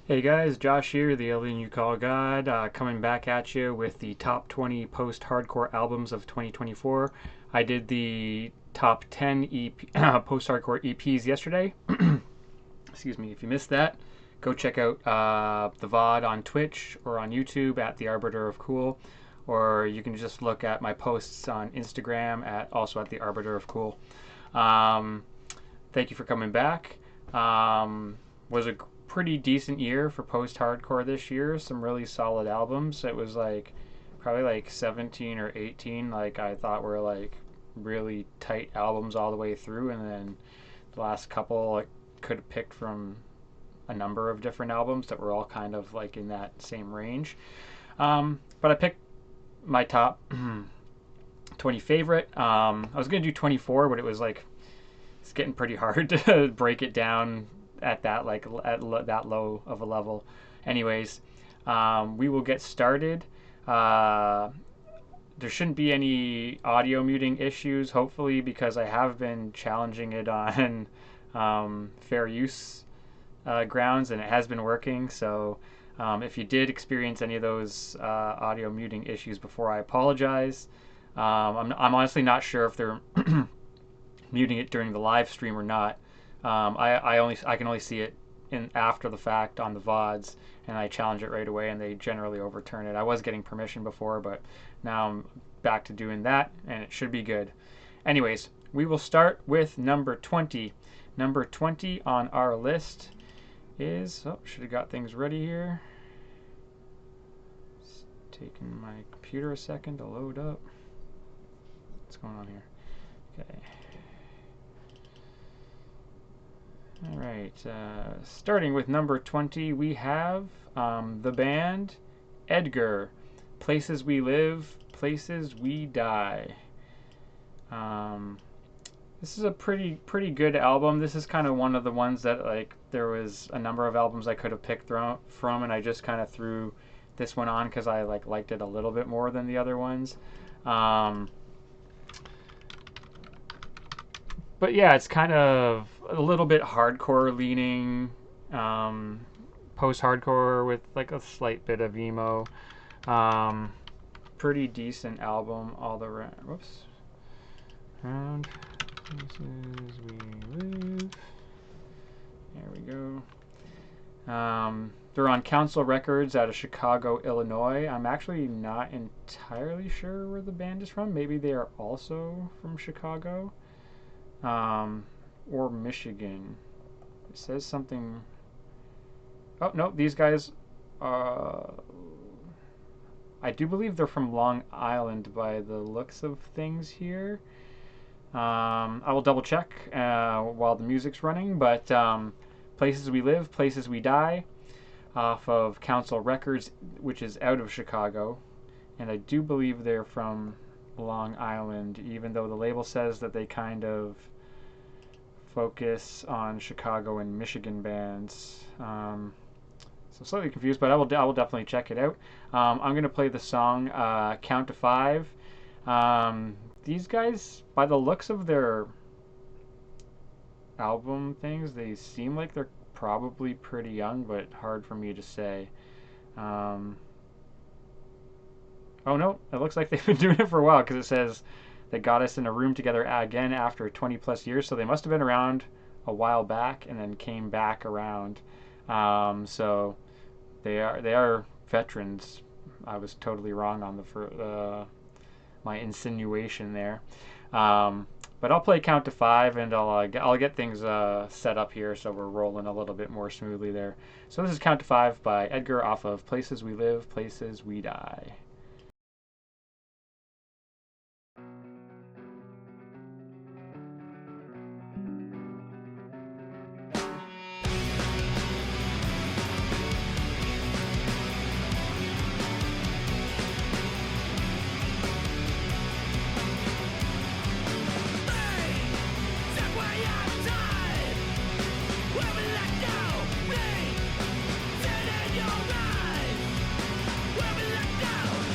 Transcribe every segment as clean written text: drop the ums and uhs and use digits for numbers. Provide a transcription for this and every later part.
Hey guys, Josh here, the Alien You Call God, coming back at you with the top 20 post-hardcore albums of 2024. I did the top 10 post-hardcore EPs yesterday. Excuse me, if you missed that, go check out the VOD on Twitch or on YouTube at The Arbiter of Cool, or you can just look at my posts on Instagram also at The Arbiter of Cool. Thank you for coming back. Was a pretty decent year for post-hardcore this year. Some really solid albums. It was probably 17 or 18 I thought were really tight albums all the way through, and then the last couple I could have picked from a number of different albums that were all kind of in that same range. But I picked my top 20 favorite. I was gonna do 24, but it was it's getting pretty hard to break it down at that that low of a level. Anyways, we will get started. There shouldn't be any audio muting issues, hopefully, because I have been challenging it on fair use grounds, and it has been working. So if you did experience any of those audio muting issues before, I apologize. I'm honestly not sure if they're muting it during the live stream or not. I can only see it after the fact on the VODs, and I challenge it right away, and they generally overturn it. I was getting permission before, but now I'm back to doing that, and it should be good. Anyways, we will start with number 20. Number 20 on our list is... Oh, should have got things ready here. It's taking my computer a second to load up. What's going on here? Okay. All right, starting with number 20, we have the band Edgar, Places We Live, Places We Die. This is a pretty good album. This is kind of one of the ones that there was a number of albums I could have picked from, and I just kind of threw this one on because I liked it a little bit more than the other ones. But yeah, it's kind of a little bit hardcore leaning, post-hardcore with a slight bit of emo. Pretty decent album all the round. Whoops. Round Places We Live. There we go. They're on Council Records out of Chicago, Illinois. I'm actually not entirely sure where the band is from. Maybe they are also from Chicago. Or Michigan. It says something. Oh no, these guys. I do believe they're from Long Island by the looks of things here. I will double check while the music's running, but Places We Live, Places We Die, off of Council Records, which is out of Chicago, and I do believe they're from Long Island, even though the label says that they kind of focus on Chicago and Michigan bands. So slightly confused, but I will definitely check it out. I'm going to play the song Count to Five. These guys, by the looks of their album things, they seem like they're probably pretty young, but hard for me to say. Oh no, it looks like they've been doing it for a while, because it says they got us in a room together again after 20 plus years, so they must have been around a while back and then came back around. So they are veterans. I was totally wrong on my insinuation there. But I'll play Count to Five, and I'll get things set up here so we're rolling a little bit more smoothly there. So this is Count to Five by Edgar off of Places We Live, Places We Die. Down.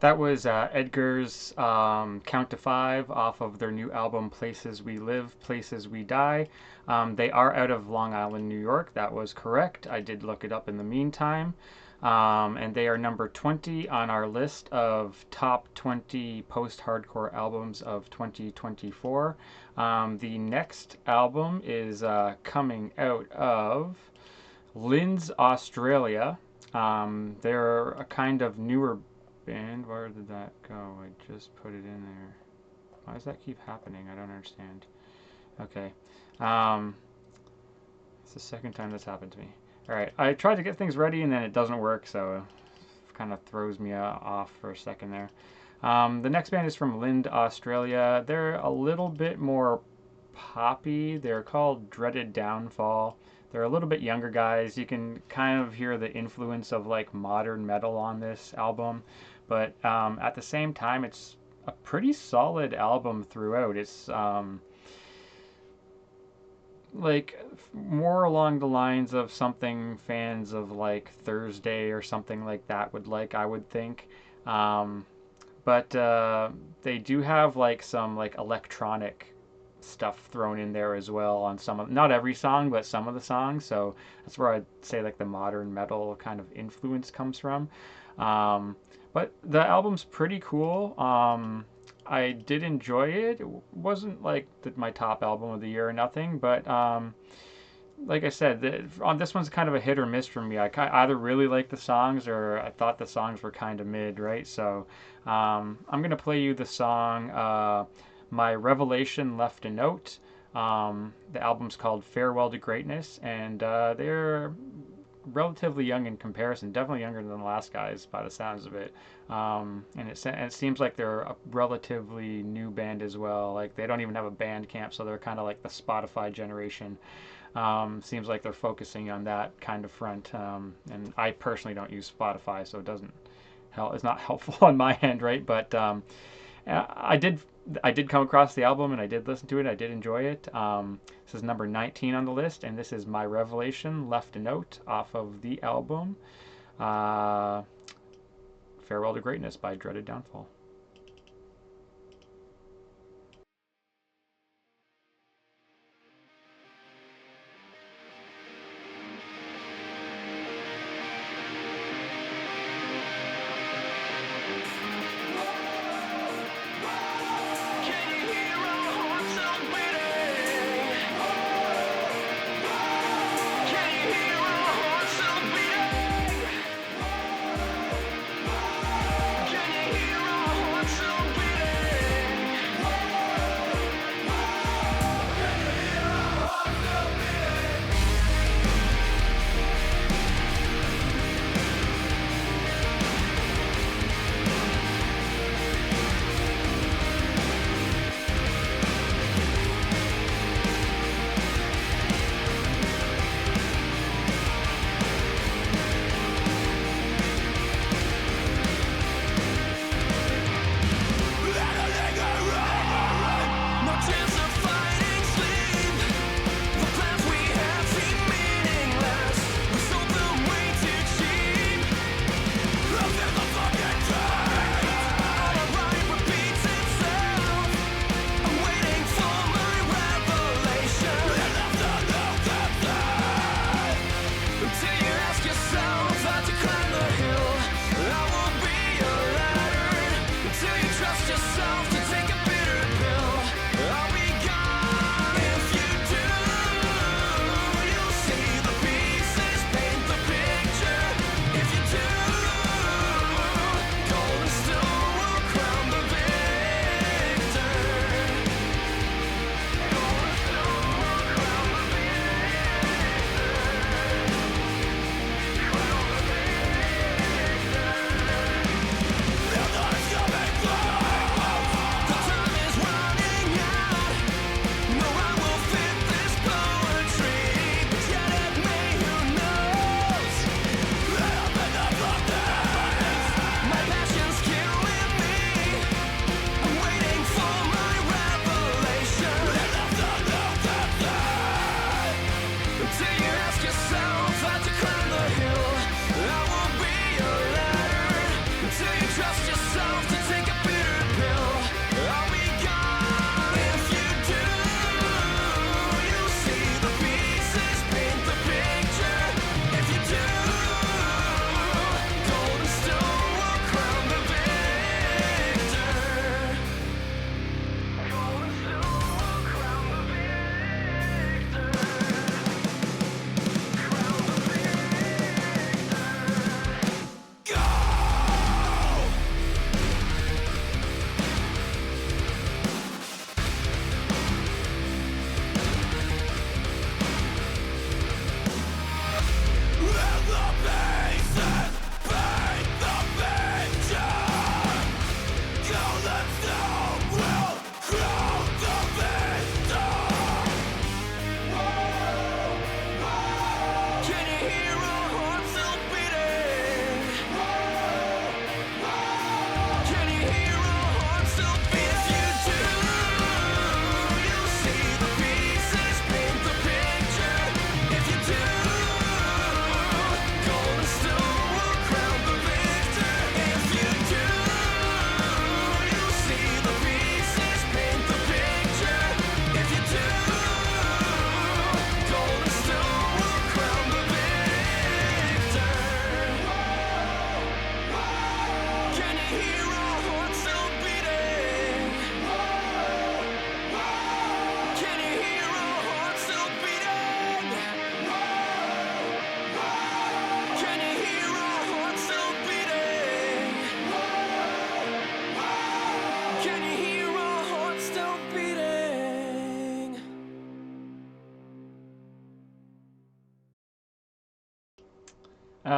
That was Edgar's Count to Five off of their new album Places We Live, Places We Die. They are out of Long Island, New York. That was correct. I did look it up in the meantime. And they are number 20 on our list of top 20 post hardcore albums of 2024. The next album is coming out of Linz, Australia. They're a kind of newer band. Where did that go? I just put it in there. Why does that keep happening? I don't understand. Okay. Um, it's the second time that's happened to me. All right. I tried to get things ready and then it doesn't work, so it kind of throws me off for a second there. The next band is from Linz, Australia. They're a little bit more poppy. They're called Dreaded Downfall. They're a little bit younger guys. You can kind of hear the influence of like modern metal on this album, but at the same time, it's a pretty solid album throughout. It's like more along the lines of something fans of like Thursday or something like that would like, I would think. Um, but they do have like some like electronic stuff thrown in there as well on some of, not every song, but some of the songs. So that's where I'd say like the modern metal kind of influence comes from. Um, but the album's pretty cool. I did enjoy it. It wasn't like my top album of the year or nothing, but like I said, on this one's kind of a hit or miss for me. I either really like the songs or I thought the songs were kind of mid, right? So I'm gonna play you the song "My Revelation Left a Note." The album's called "Farewell to Greatness," and they're relatively young in comparison, definitely younger than the last guys by the sounds of it. And it seems like they're a relatively new band as well. Like they don't even have a band camp, so they're kind of like the Spotify generation. Seems like they're focusing on that kind of front. And I personally don't use Spotify, so it doesn't help. It's not helpful on my end, right? But I did come across the album and I did listen to it. I did enjoy it. This is number 19 on the list, and this is My Revelation Left a Note off of the album uh, Farewell to Greatness by Dreaded Downfall.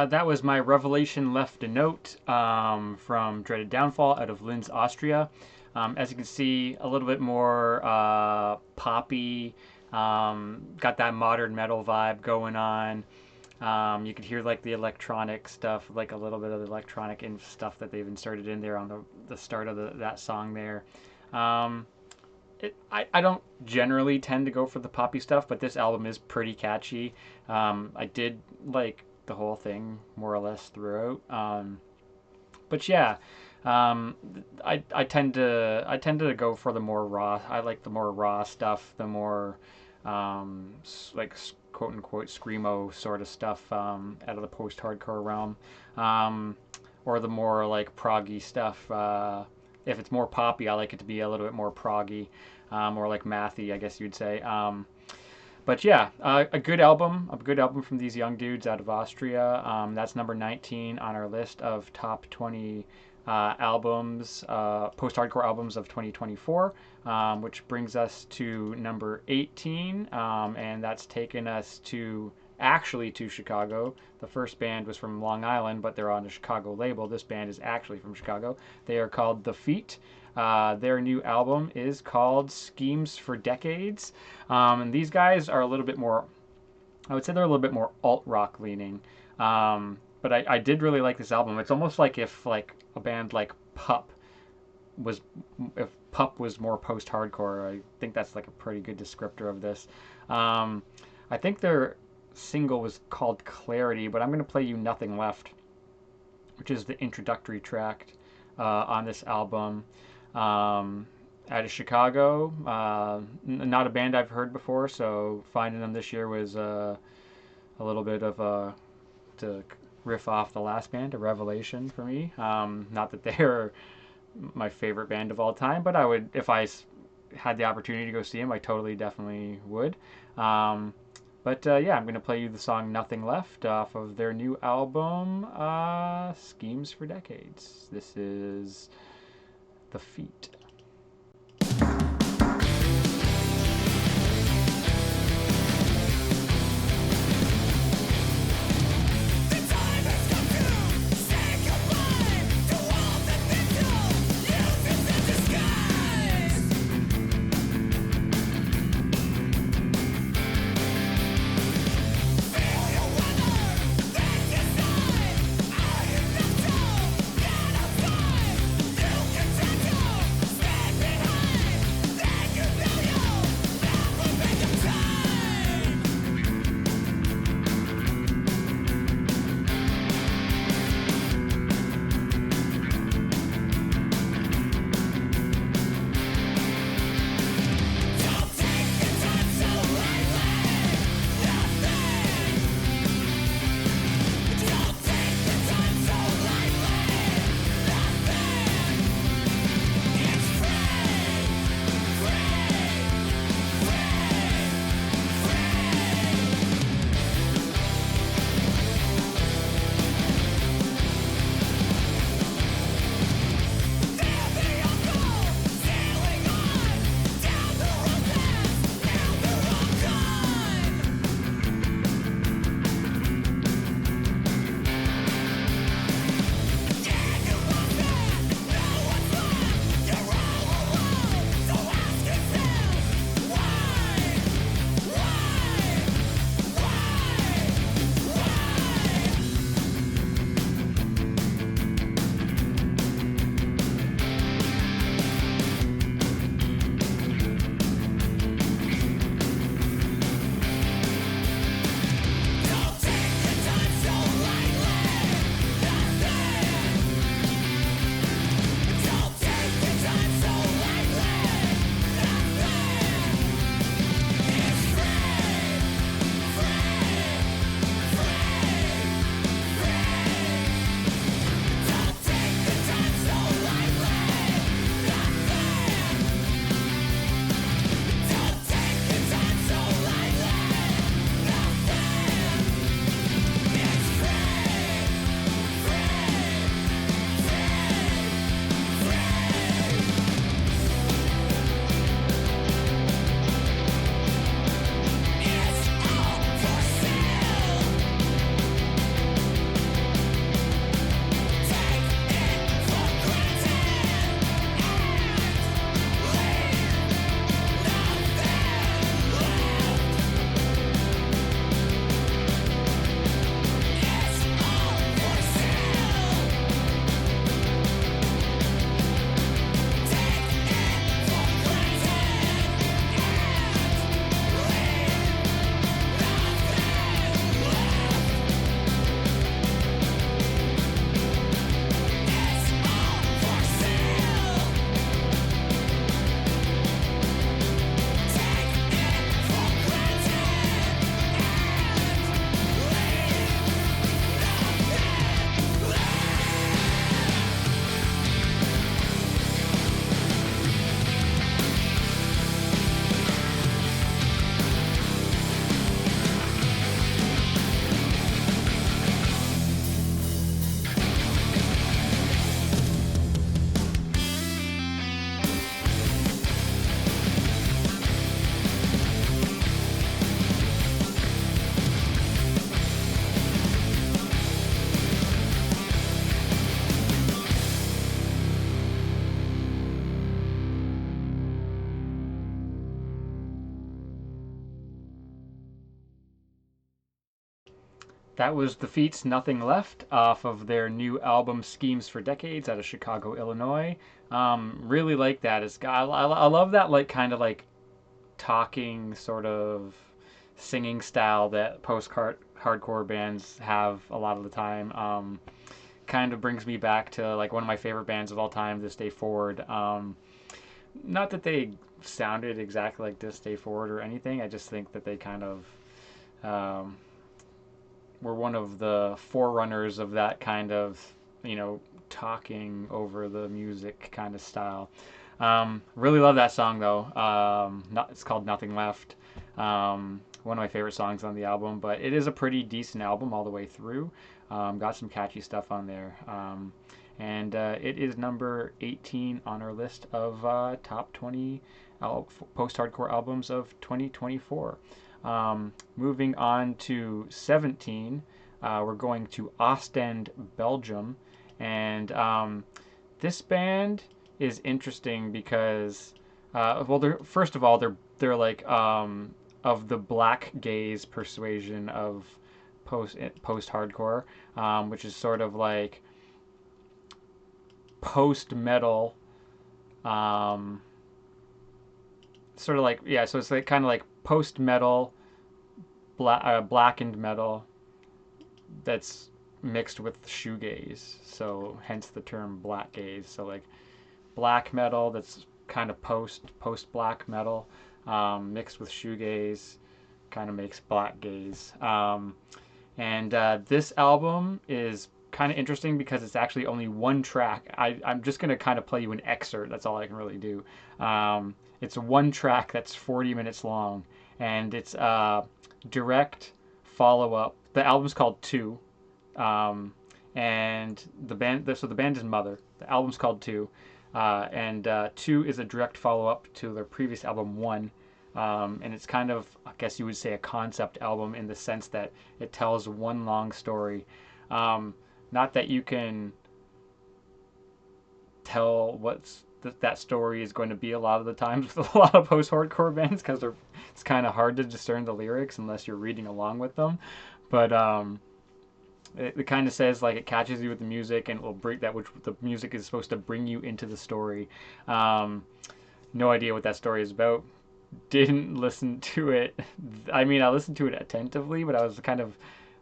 That was my Revelation Left a Note from Dreaded Downfall out of Linz, Austria. As you can see, a little bit more poppy, got that modern metal vibe going on. You could hear like the electronic stuff, like a little bit of the electronic stuff that they've inserted in there on the start of that song there. I don't generally tend to go for the poppy stuff, but this album is pretty catchy. I did like the whole thing more or less throughout. But yeah, I tend to go for the more raw. I like the more raw stuff, the more like quote unquote screamo sort of stuff out of the post-hardcore realm, or the more like proggy stuff. If it's more poppy, I like it to be a little bit more proggy, or like mathy, I guess you'd say. But yeah, a good album from these young dudes out of Austria. That's number 19 on our list of top 20 albums, post-hardcore albums of 2024, which brings us to number 18, and that's taken us to Chicago. The first band was from Long Island, but they're on a Chicago label. This band is actually from Chicago. They are called The Feet. Their new album is called Schemes for Decades. And these guys are a little bit more, I would say they're a little bit more alt-rock leaning. But I did really like this album. It's almost like if like a band like Pup was more post-hardcore. I think that's like a pretty good descriptor of this. I think their single was called Clarity, but I'm going to play you Nothing Left, which is the introductory track on this album. Out of Chicago, not a band I've heard before, so finding them this year was a little bit of to riff off the last band, a revelation for me. Not that they're my favorite band of all time, but I would, if I had the opportunity to go see them, I definitely would. Yeah, I'm going to play you the song Nothing Left off of their new album, Schemes for Decades. This is The Feet. That was The Feats' Nothing Left off of their new album Schemes for Decades out of Chicago, Illinois. Really like that. I love that like kind of like talking sort of singing style that hardcore bands have a lot of the time. Kind of brings me back to like one of my favorite bands of all time, This Day Forward. Not that they sounded exactly like This Day Forward or anything. I just think that they kind of um, were one of the forerunners of that kind of, you know, talking over the music kind of style. Really love that song though. It's called Nothing Left. One of my favorite songs on the album, but it is a pretty decent album all the way through. Got some catchy stuff on there. And it is number 18 on our list of top 20 post-hardcore albums of 2024. Moving on to 17, we're going to Ostend, Belgium, and this band is interesting because, well, first of all, they're like of the black gaze persuasion of post hardcore, which is sort of like post metal, sort of like, yeah. So it's like kind of like post metal, blackened metal that's mixed with shoegaze. So hence the term black gaze. So like black metal that's kind of post black metal, mixed with shoegaze, kind of makes black gaze. And this album is kind of interesting because it's actually only one track. I'm just gonna kind of play you an excerpt. That's all I can really do. It's one track that's 40 minutes long, and it's a direct follow up. The album's called Two, and the band. So the band is Mother. The album's called Two, and Two is a direct follow up to their previous album One. And it's kind of, I guess you would say, a concept album in the sense that it tells one long story. Not that you can tell that story is going to be a lot of the times with a lot of post-hardcore bands because it's kind of hard to discern the lyrics unless you're reading along with them. But it kind of says like it catches you with the music and it will bring that which the music is supposed to bring you into the story. No idea what that story is about. Didn't listen to it. I mean, I listened to it attentively, but I was kind of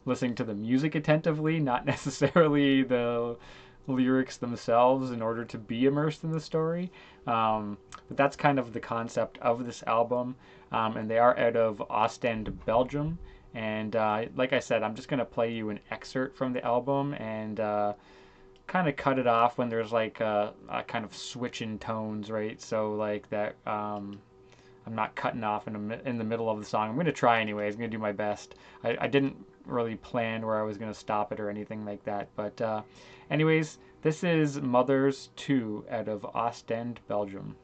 listening to the music attentively, not necessarily the lyrics themselves in order to be immersed in the story. But that's kind of the concept of this album. And they are out of Ostend, Belgium. And like I said, I'm just going to play you an excerpt from the album and kind of cut it off when there's like a kind of switch in tones, right? So like that... I'm not cutting off in the middle of the song. I'm going to try anyways. I'm going to do my best. I didn't really plan where I was going to stop it or anything like that. But anyways, this is Mothers 2 out of Ostend, Belgium.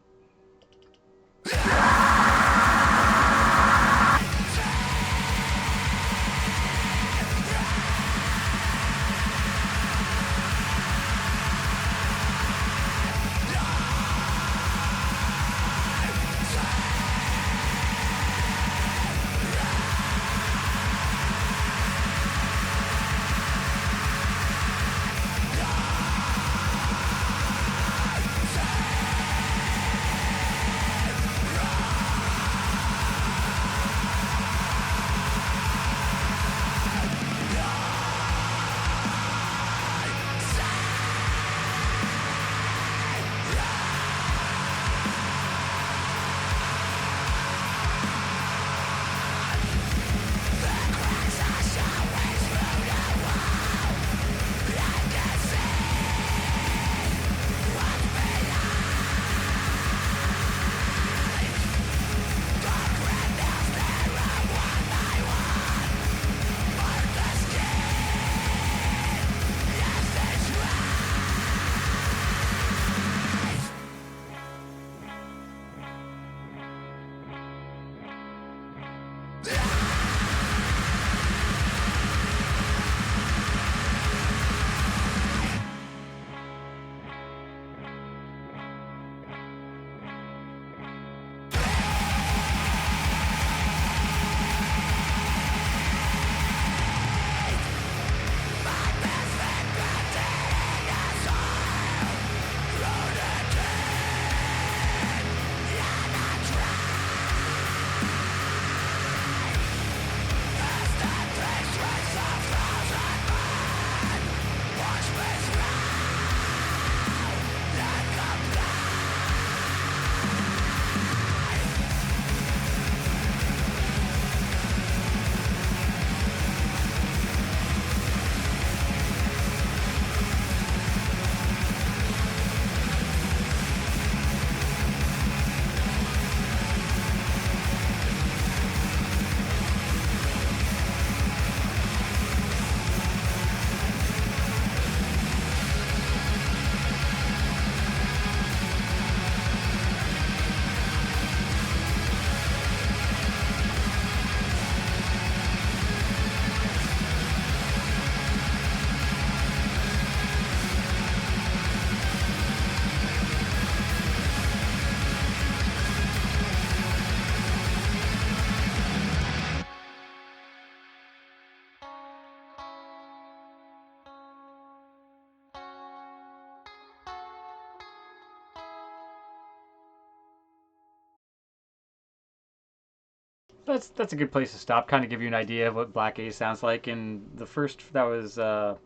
that's a good place to stop. Kind of give you an idea of what Black Gaze sounds like. And the first that was so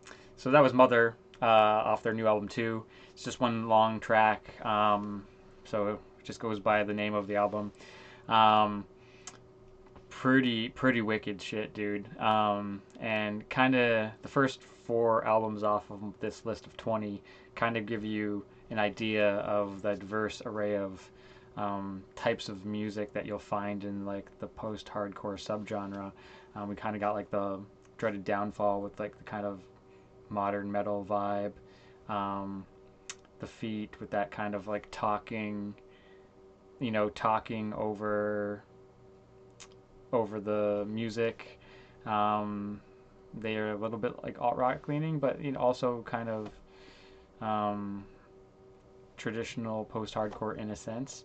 that was Mother off their new album too. It's just one long track, so it just goes by the name of the album. Um, pretty wicked shit, dude. And kind of the first four albums off of this list of 20 kind of give you an idea of the diverse array of types of music that you'll find in like the post-hardcore subgenre. We kind of got like the Dreaded Downfall with like the kind of modern metal vibe. The Feet with that kind of like talking, talking over the music. They are a little bit like alt rock leaning, but also kind of traditional post-hardcore in a sense.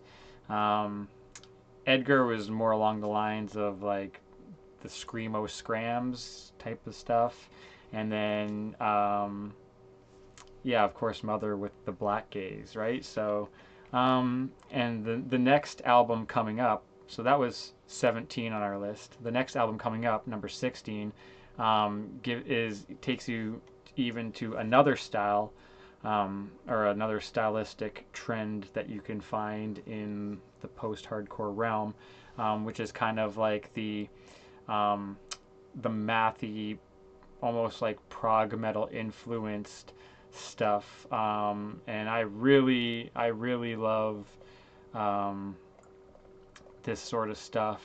Edgar was more along the lines of like the screamo scrams type of stuff, and then yeah, of course, Mother with the Black Gaze, right? So, and the next album coming up, so that was 17 on our list. The next album coming up, number 16, takes you even to another style, or another stylistic trend that you can find in the post-hardcore realm, which is kind of like the mathy, almost like prog metal influenced stuff. And I really love this sort of stuff.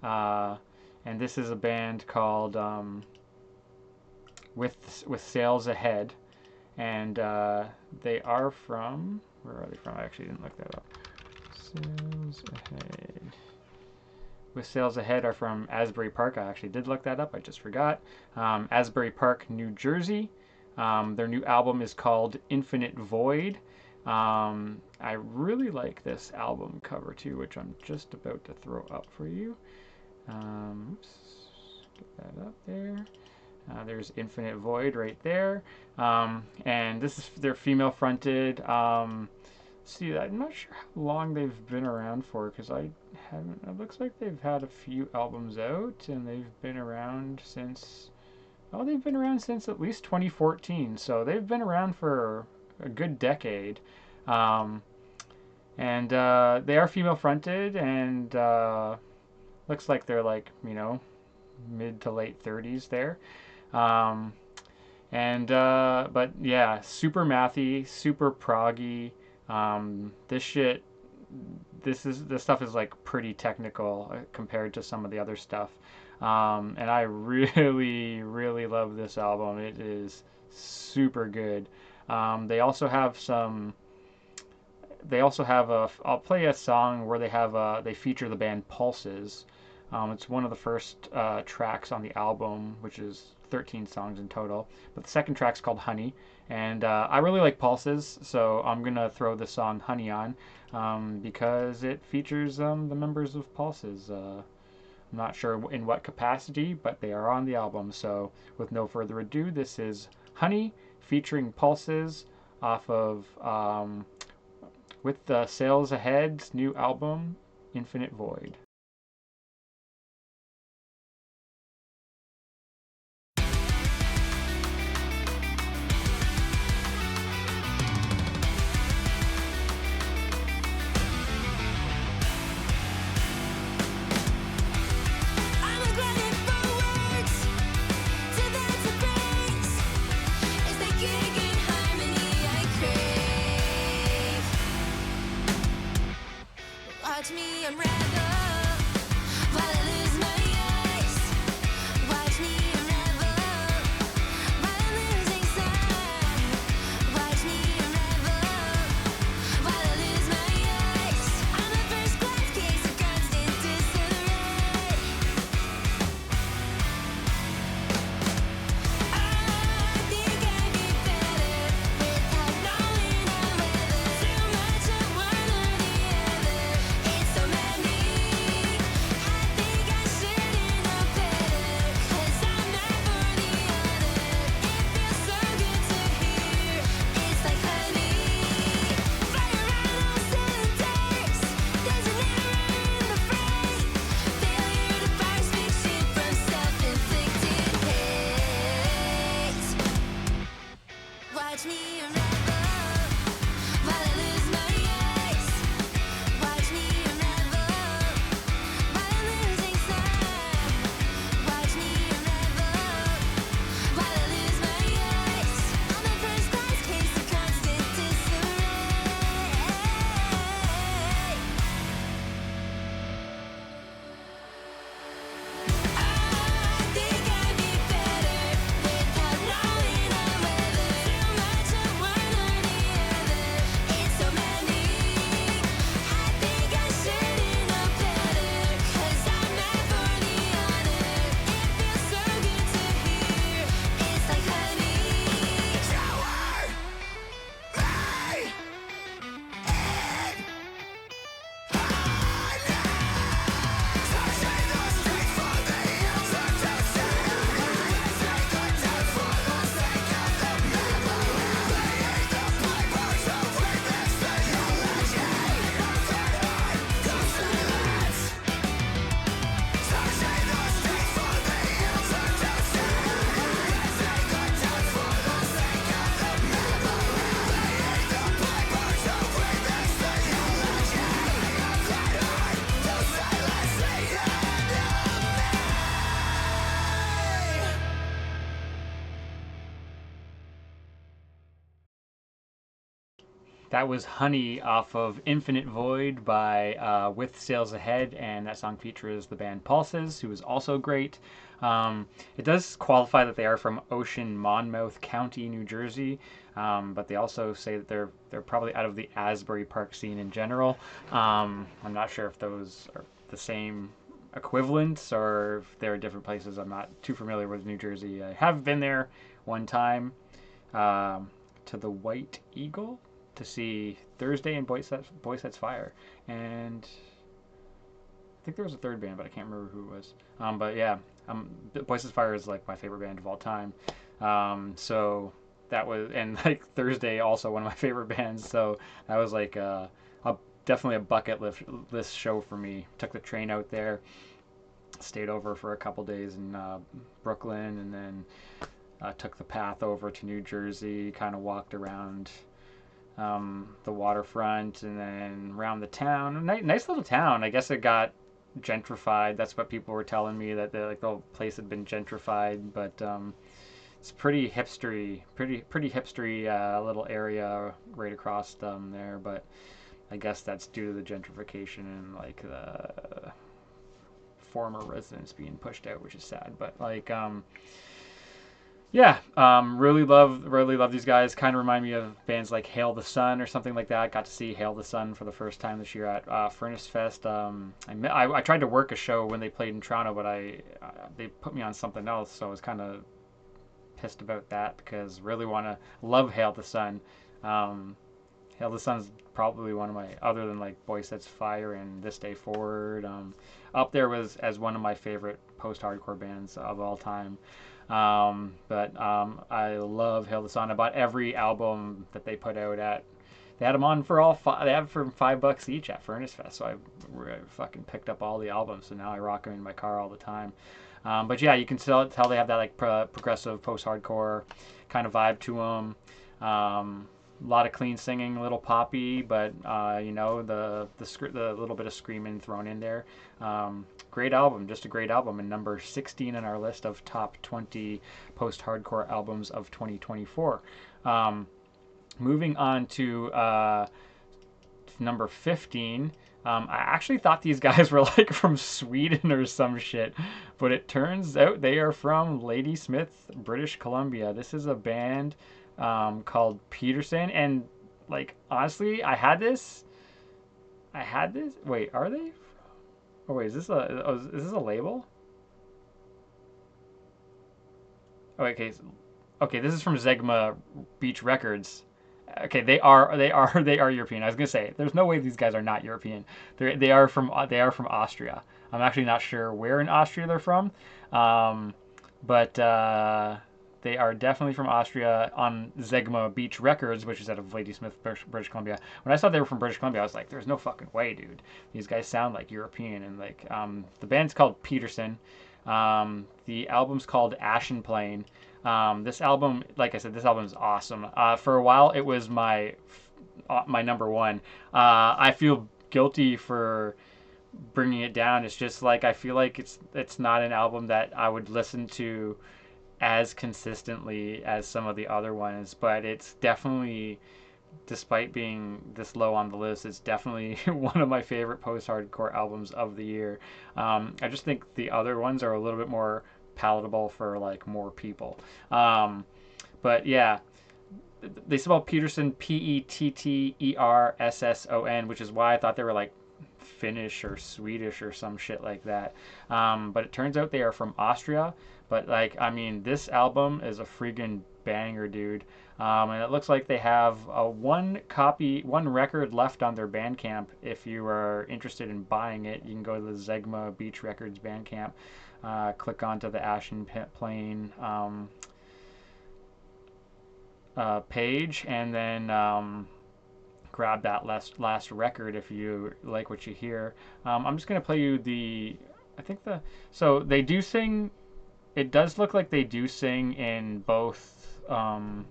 And this is a band called with Sails Ahead, and they are from, where are they from? I actually didn't look that up. Sails Ahead. With Sails Ahead are from Asbury Park. I actually did look that up. I just forgot. Asbury Park, New Jersey. Their new album is called Infinite Void. I really like this album cover too, which I'm just about to throw up for you. Oops, get that up there. There's Infinite Void right there. And this is, they're female fronted. See, I'm not sure how long they've been around for, because I haven't, it looks like they've had a few albums out, and they've been around since, oh, they've been around since at least 2014, so they've been around for a good decade. And they are female fronted, and looks like they're like, mid to late 30s there. But yeah, super mathy, super proggy. This stuff is like pretty technical compared to some of the other stuff. And I really love this album. It is super good. They also have I'll play a song where they feature the band Pulses. It's one of the first tracks on the album, which is 13 songs in total. But the second track's called Honey, and I really like Pulses, so I'm gonna throw the song Honey on because it features the members of Pulses. I'm not sure in what capacity, but they are on the album. So with no further ado, this is Honey featuring Pulses off of with the Sails Ahead's new album Infinite Void. Watch me unravel while I lose my eyes. Watch me unravel while I'm losing sight. Watch me unravel while I lose my eyes. I'm a first class case of constant disarray. I think I'd be better without knowing I'm whether too much of one or the other. It's so maddening. That was Honey off of Infinite Void by With Sails Ahead, and that song features the band Pulses, who is also great. It does qualify that they are from Ocean Monmouth County, New Jersey, but they also say that they're probably out of the Asbury Park scene in general. I'm not sure if those are the same equivalents or if they're different places. I'm not too familiar with New Jersey. I have been there one time to the White Eagle to see Thursday and Boy Sets Fire, and I think there was a third band, but I can't remember who it was. But yeah, Boy Sets Fire is like my favorite band of all time. So that was, and like Thursday also one of my favorite bands. So that was like definitely a bucket list show for me. Took the train out there, stayed over for a couple days in Brooklyn, and then took the path over to New Jersey. Kind of walked around the waterfront and then around the town. Nice little town. I guess it got gentrified. That's what people were telling me, that the place had been gentrified, but it's pretty hipstery, pretty hipstery little area right across there. But I guess that's due to the gentrification and like the former residents being pushed out, which is sad. But like yeah, really love these guys. Kind of remind me of bands like Hail the Sun or something like that. Got to see Hail the Sun for the first time this year at Furnace Fest. I tried to work a show when they played in Toronto, but they put me on something else, so I was kind of pissed about that because really love Hail the Sun. Hail the Sun's probably one of my, other than like Boy Sets Fire and This Day Forward, up there was as one of my favorite post-hardcore bands of all time. I love Hail the Sun. I bought every album that they put out at. They had them on for they have for $5 each at Furnace Fest. So I fucking picked up all the albums. So now I rock them in my car all the time. But yeah, you can tell they have that like progressive post-hardcore kind of vibe to them. A lot of clean singing, a little poppy, but the little bit of screaming thrown in there. Great album, just a great album, and number 16 on our list of top 20 post-hardcore albums of 2024. Moving on to number 15. I actually thought these guys were like from Sweden or some shit, but it turns out they are from Ladysmith, British Columbia. This is a band called Peterson, and like honestly, I had this. Wait, are they? Oh wait, is this a label? Oh, okay, this is from Zegma Beach Records. Okay, they are European. I was gonna say, there's no way these guys are not European. They are from Austria. I'm actually not sure where in Austria they're from, but they are definitely from Austria on Zegma Beach Records, which is out of Ladysmith, British Columbia. When I saw they were from British Columbia, I was like, there's no fucking way, dude. These guys sound like European. And like, the band's called Peterson. The album's called Ashen Plain. This album, like I said, this album is awesome. For a while, it was my number one. I feel guilty for bringing it down. It's just like, I feel like it's not an album that I would listen to as consistently as some of the other ones, but it's definitely, despite being this low on the list, it's definitely one of my favorite post-hardcore albums of the year. I just think the other ones are a little bit more palatable for like more people. But yeah, they spell Peterson Petterson, which is why I thought they were like Finnish or Swedish or some shit like that. But it turns out they are from Austria. But like, I mean, this album is a friggin' banger, dude. And it looks like they have one record left on their Bandcamp. If you are interested in buying it, you can go to the Zegma Beach Records Bandcamp, click onto the Ashen Plain page, and then grab that last record if you like what you hear. I'm just gonna play you so they do sing. It does look like they do sing in both. I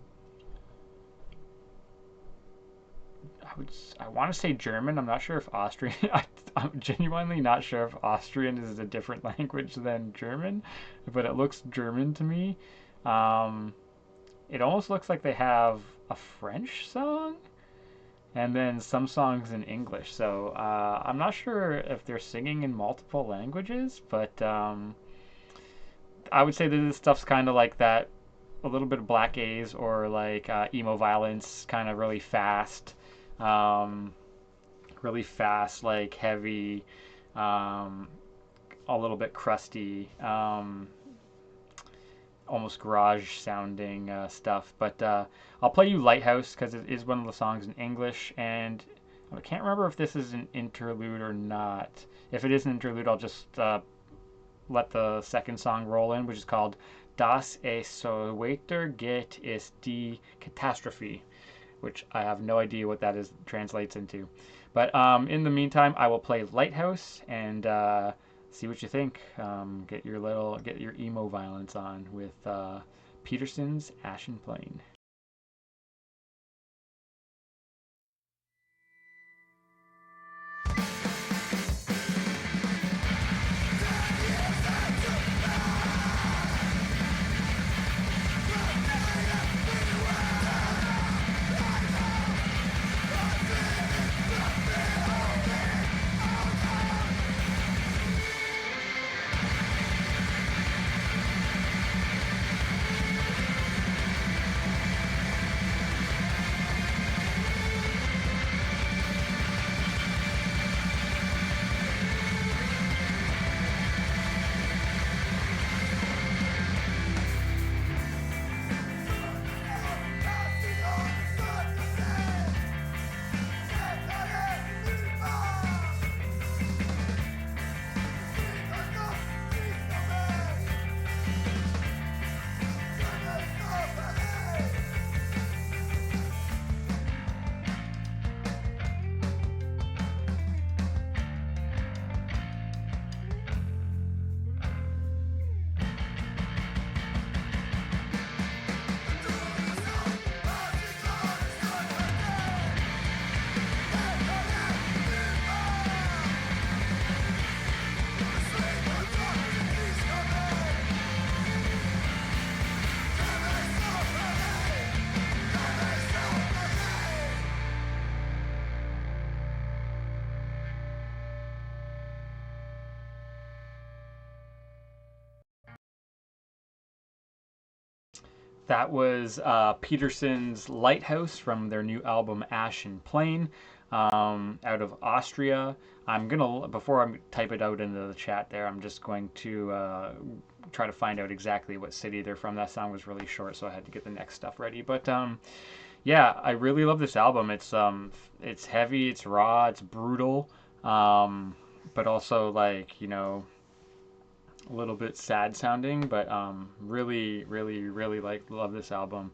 want to say German. I'm not sure if Austrian. I'm genuinely not sure if Austrian is a different language than German, but it looks German to me. It almost looks like they have a French song. and then some songs in English. So I'm not sure if they're singing in multiple languages, but I would say that this stuff's kind of like that, a little bit of Black A's or like emo violence, kind of um, really fast, like heavy, um, a little bit crusty, almost garage sounding stuff. But I'll play you Lighthouse because it is one of the songs in English, and I can't remember if this is an interlude or not. If it is an interlude, I'll just let the second song roll in, which is called Das es so weiter geht ist die Katastrophe, which I have no idea what that is translates into. But in the meantime, I will play Lighthouse and see what you think. Get your emo violence on with Peterson's Ashen Plain. That was Peterson's Lighthouse from their new album Ashen Plain, out of Austria. I'm gonna before I type it out into the chat there, I'm just going to try to find out exactly what city they're from. That song was really short, so I had to get the next stuff ready. But yeah, I really love this album. It's heavy, it's raw, it's brutal, but also like a little bit sad sounding, but really, really, really love this album.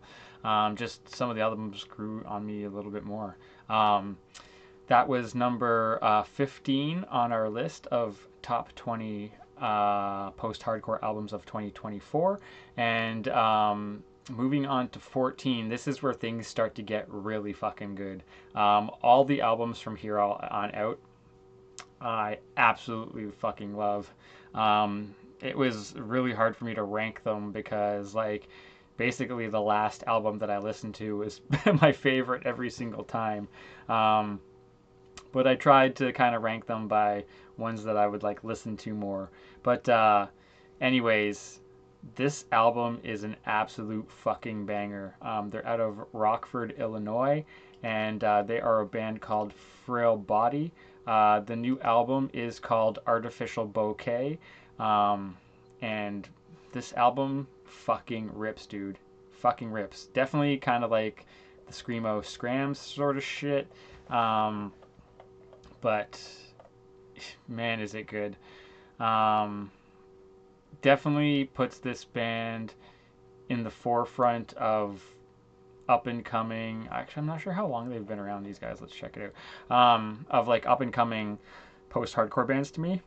Just some of the albums grew on me a little bit more. That was number 15 on our list of top 20 post-hardcore albums of 2024, and moving on to 14. This is where things start to get really fucking good. All the albums from here on out, I absolutely fucking love. It was really hard for me to rank them because like basically the last album that I listened to was my favorite every single time. But I tried to kind of rank them by ones that I would like listen to more. But anyways, this album is an absolute fucking banger. They're out of Rockford, Illinois, and they are a band called Frail Body. The new album is called Artificial Bouquet. And this album fucking rips, dude. Fucking rips. Definitely kind of like the Screamo Scrams sort of shit. But man, is it good. Definitely puts this band in the forefront of up and coming. Actually, I'm not sure how long they've been around, these guys. Let's check it out. Of like up and coming post hardcore bands to me.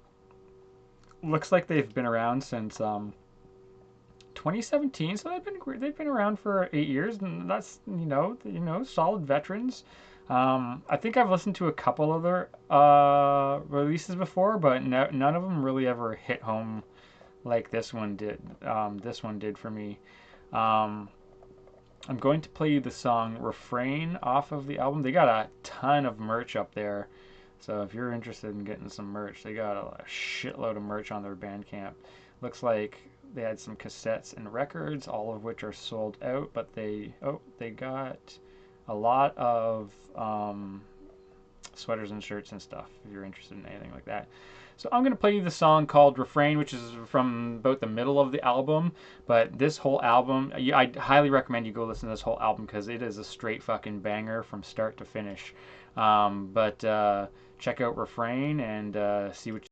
Looks like they've been around since 2017, so they've been around for 8 years, and that's solid veterans. I think I've listened to a couple of their releases before, but none of them really ever hit home like this one did. This one did for me. I'm going to play you the song Refrain off of the album. They got a ton of merch up there. So if you're interested in getting some merch, they got a shitload of merch on their Bandcamp. Looks like they had some cassettes and records, all of which are sold out, but they got a lot of sweaters and shirts and stuff if you're interested in anything like that. So I'm going to play you the song called Refrain, which is from about the middle of the album. But this whole album, I highly recommend you go listen to this whole album because it is a straight fucking banger from start to finish. But check out Refrain and see what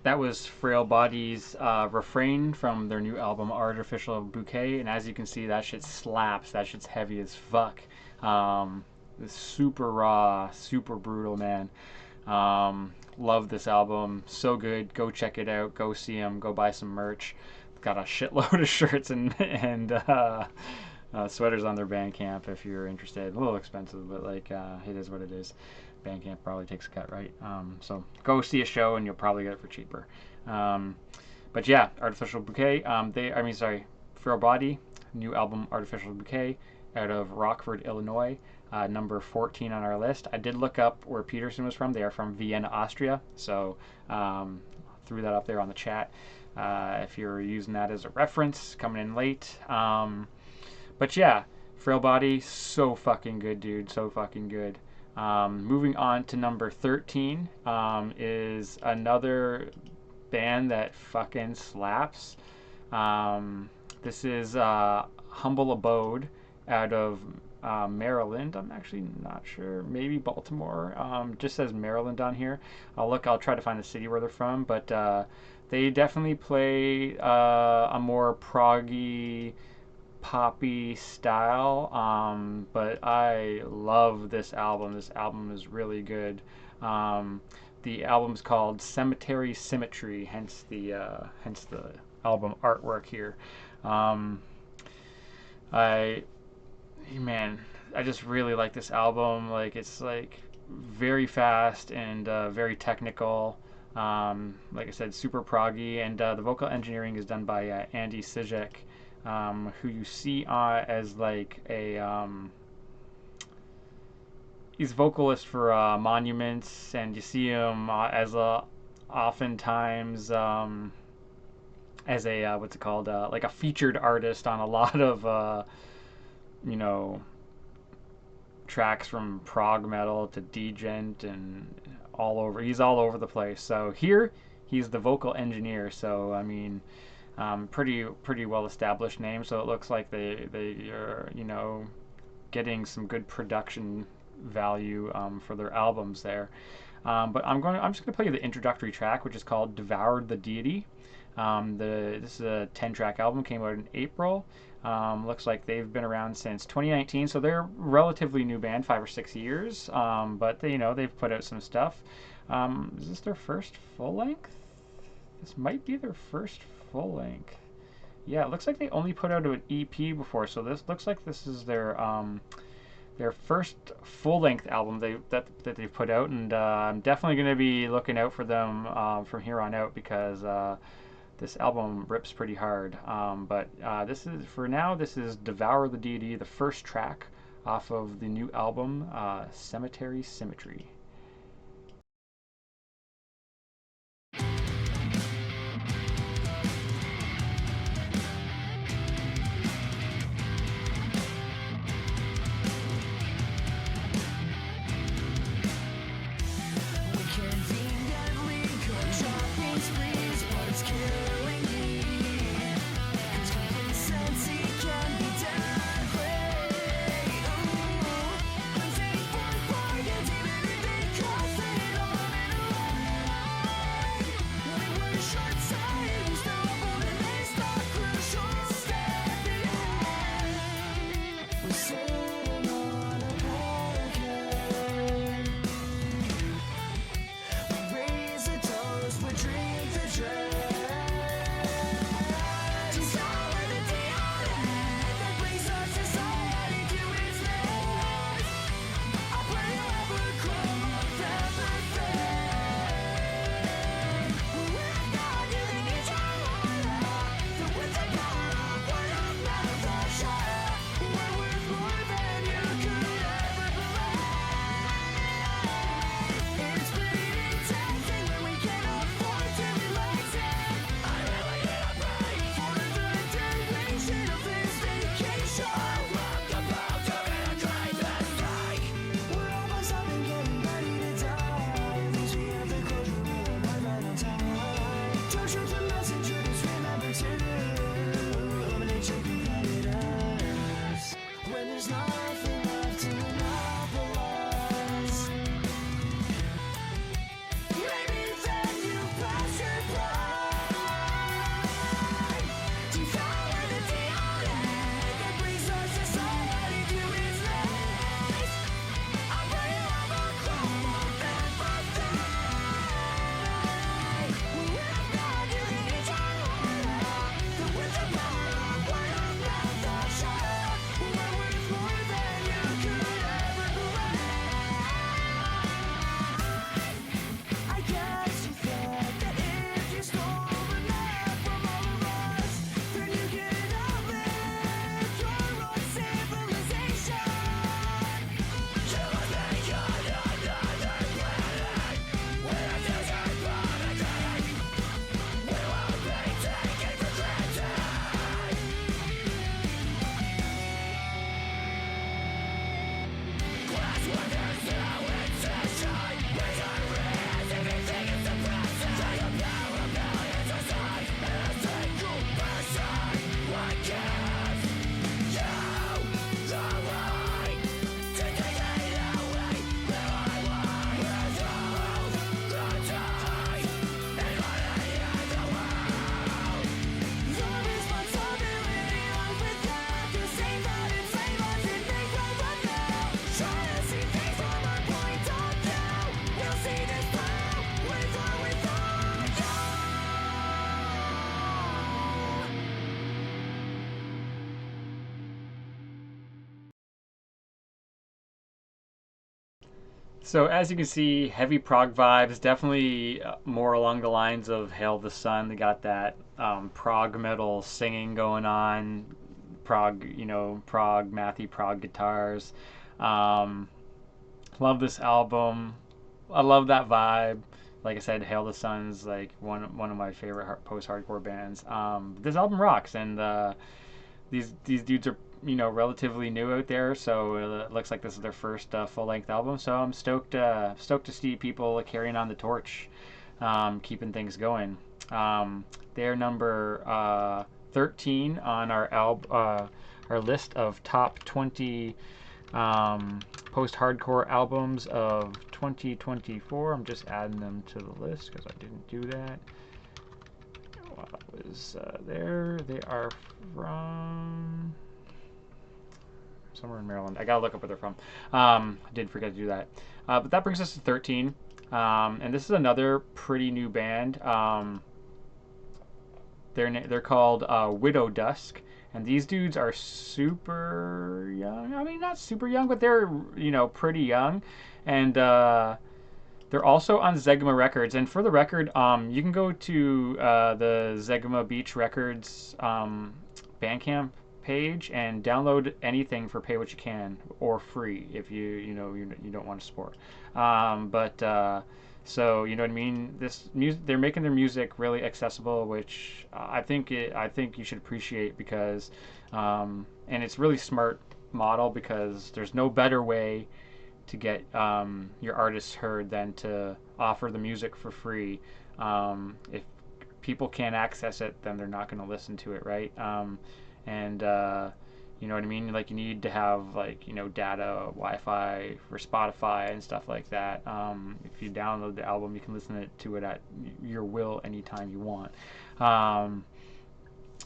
that was Frail Body's Refrain from their new album Artificial Bouquet, and as you can see, that shit slaps. That shit's heavy as fuck. It's super raw, super brutal, man. Love this album, so good. Go check it out. Go see them. Go buy some merch. Got a shitload of shirts and sweaters on their Bandcamp if you're interested. A little expensive, but like it is what it is. Bandcamp probably takes a cut, right? So go see a show and you'll probably get it for cheaper. But yeah, Artificial Bouquet. Frail Body, new album Artificial Bouquet out of Rockford, Illinois. Number 14 on our list. I did look up where Peterson was from. They are from Vienna, Austria. So threw that up there on the chat. If you're using that as a reference, coming in late. But yeah, Frail Body, so fucking good, dude. So fucking good. Moving on to number 13 is another band that fucking slaps. This is Humble Abode out of Maryland. I'm actually not sure. Maybe Baltimore. Just says Maryland on here. I'll try to find the city where they're from. But they definitely play a more proggy, poppy style, but I love this album. This album is really good. The album's called Cemetery Symmetry, hence the album artwork here. I man, I just really like this album. Like it's like very fast and very technical. Like I said, super proggy, and the vocal engineering is done by Andy Sijek, who you see as like a he's vocalist for Monuments, and you see him as a oftentimes as a what's it called like a featured artist on a lot of you know tracks from prog metal to djent and all over. He's all over the place. So here he's the vocal engineer. So I mean, pretty well established name. So it looks like they are getting some good production value for their albums there. But I'm just gonna play you the introductory track, which is called "Devoured the Deity." This is a 10-track album, came out in April. Looks like they've been around since 2019, so they're a relatively new band, 5 or 6 years. But they've put out some stuff. Is this their first full length? This might be their first full length. Yeah, it looks like they only put out an EP before, so this looks like this is their first full-length album that they've put out, and I'm definitely going to be looking out for them from here on out because this album rips pretty hard. But this is "Devour the Deity," the first track off of the new album, Cemetery Symmetry. So as you can see, heavy prog vibes, definitely more along the lines of Hail the Sun. They got that prog metal singing going on, prog, prog, mathy prog guitars. Um, Love this album. I love that vibe. Like I said, Hail the Sun's like one of my favorite post hardcore bands. This album rocks, and these dudes are relatively new out there, so it looks like this is their first full length album. So I'm stoked to see people carrying on the torch, keeping things going. They're number 13 on our list of top 20 post hardcore albums of 2024. I'm just adding them to the list because I didn't do that. While I was there, they are from somewhere in Maryland. I gotta look up where they're from. I did forget to do that. But that brings us to 13. And this is another pretty new band. They're called Widow Dusk, and these dudes are super young. I mean, not super young, but they're pretty young, and they're also on Zegma Records. And for the record, you can go to the Zegma Beach Records Bandcamp page and download anything for pay what you can or free if you don't want to support. So you know what I mean. This music, they're making their music really accessible, which I think you should appreciate because, and it's really smart model because there's no better way to get your artists heard than to offer the music for free. If people can't access it, then they're not going to listen to it, right? And you know what I mean? Like you need to have data, Wi-Fi for Spotify and stuff like that. If you download the album, you can listen to it at your will anytime you want.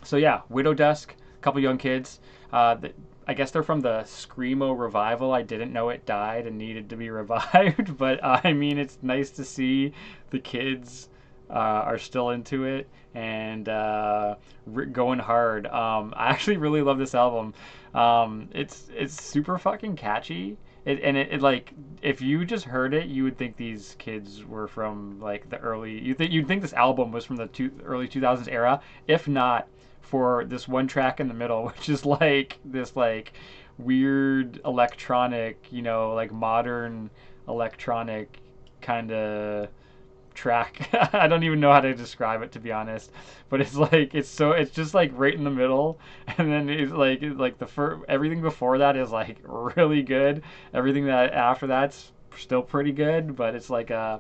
So yeah, Widow Dusk, a couple young kids. I guess they're from the Screamo revival. I didn't know it died and needed to be revived, but I mean, it's nice to see the kids are still into it and going hard. I actually really love this album. It's super fucking catchy. It like if you just heard it, you would think these kids were from like the early. You'd think this album was from the early 2000s era, if not for this one track in the middle, which is like this like weird electronic, like modern electronic kind of track. I don't even know how to describe it, to be honest, but it's just like right in the middle, and then it's like everything before that is like really good. Everything that after that's still pretty good, but it's like an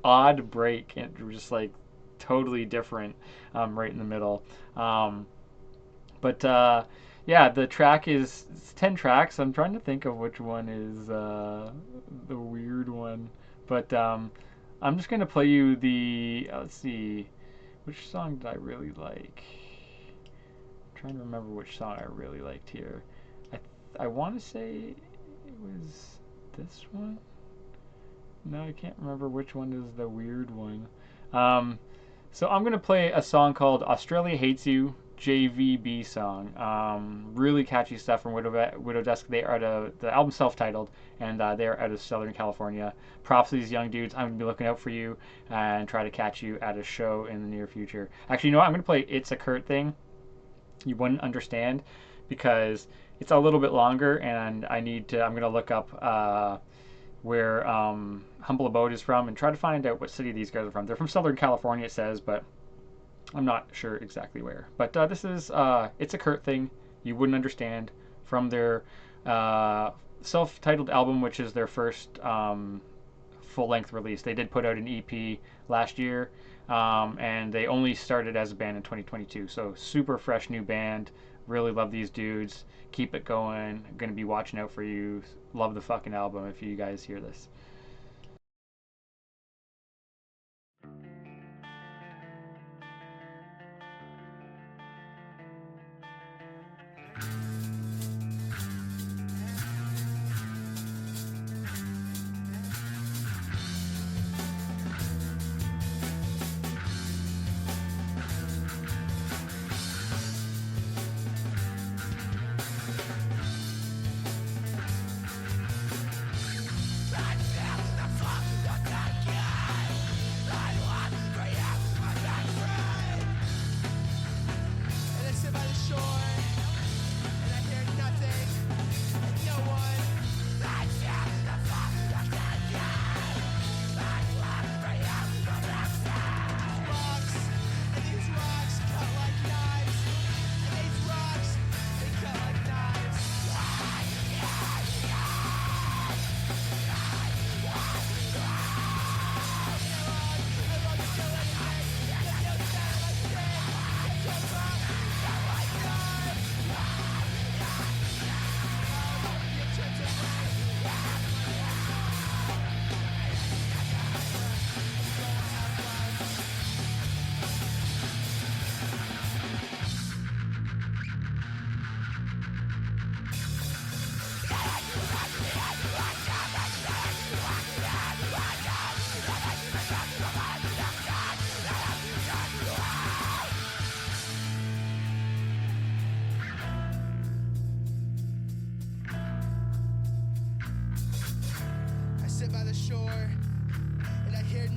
odd break and just like totally different right in the middle. But yeah, the track it's 10 tracks. I'm trying to think of which one is the weird one, but I'm just gonna play you the. Let's see, which song did I really like? I'm trying to remember which song I really liked here. I want to say it was this one. No, I can't remember which one is the weird one. So I'm gonna play a song called "Australia Hates You," JVB song. Really catchy stuff from Widow Dusk. They are the album self-titled, and they are out of Southern California. Props to these young dudes. I'm gonna be looking out for you and try to catch you at a show in the near future. Actually, you know what? I'm gonna play "It's a Kurt Thing." You wouldn't understand because it's a little bit longer, and I'm gonna look up where Humble Abode is from and try to find out what city these guys are from. They're from Southern California, it says, but I'm not sure exactly where. But this is It's a Kurt Thing. You wouldn't understand from their self-titled album, which is their first full-length release. They did put out an EP last year, and they only started as a band in 2022. So super fresh new band. Really love these dudes. Keep it going. I'm going to be watching out for you. Love the fucking album if you guys hear this.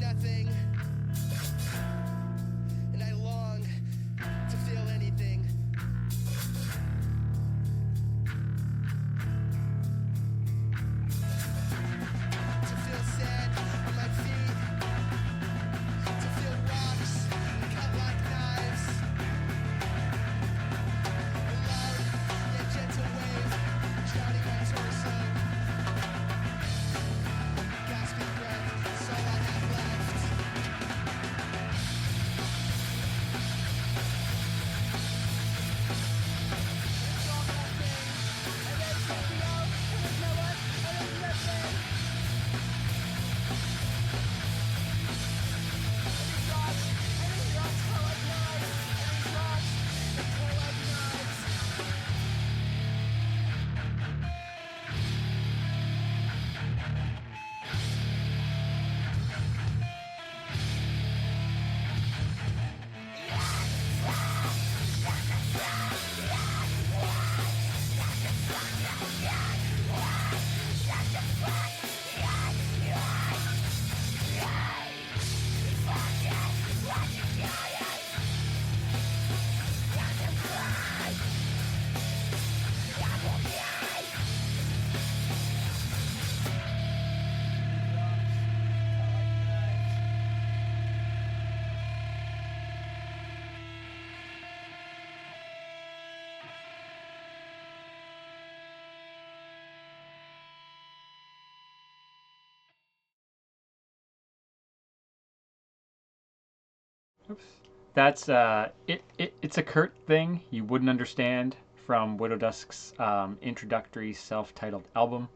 nothing, and I long to feel anything. To feel sand on my feet, to feel rocks cut like knives. A loud yet gentle wave drowning my torso. Gasping breath, that's all I have left. It's all nothing, and then take me out when there's no one, and there's nothing. And these rocks cut like knives, and these rocks, they cut like knives. Oops. That's it's a Kurt thing you wouldn't understand from Widow Dusk's introductory self-titled album.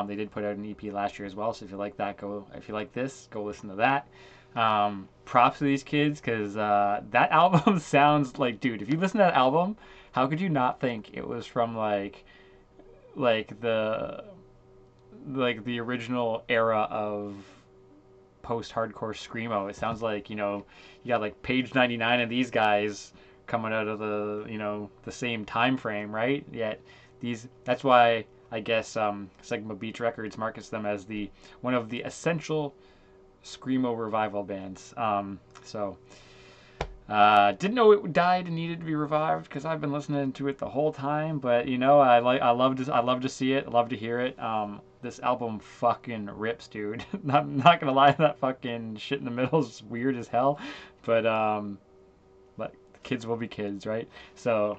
They did put out an EP last year as well, so if you like that, if you like this, go listen to that. Props to these kids, because that album sounds like, dude, if you listen to that album, how could you not think it was from like the original era of post-hardcore screamo? It sounds like, you got like Page 99 and these guys coming out of the same time frame, right? Yet that's why I guess Sigma Beach Records markets them as one of the essential screamo revival bands. Didn't know it died and needed to be revived, because I've been listening to it the whole time. But I love to see it. I love to hear it. This album fucking rips, dude. I'm not gonna lie, that fucking shit in the middle is weird as hell. But kids will be kids, right? So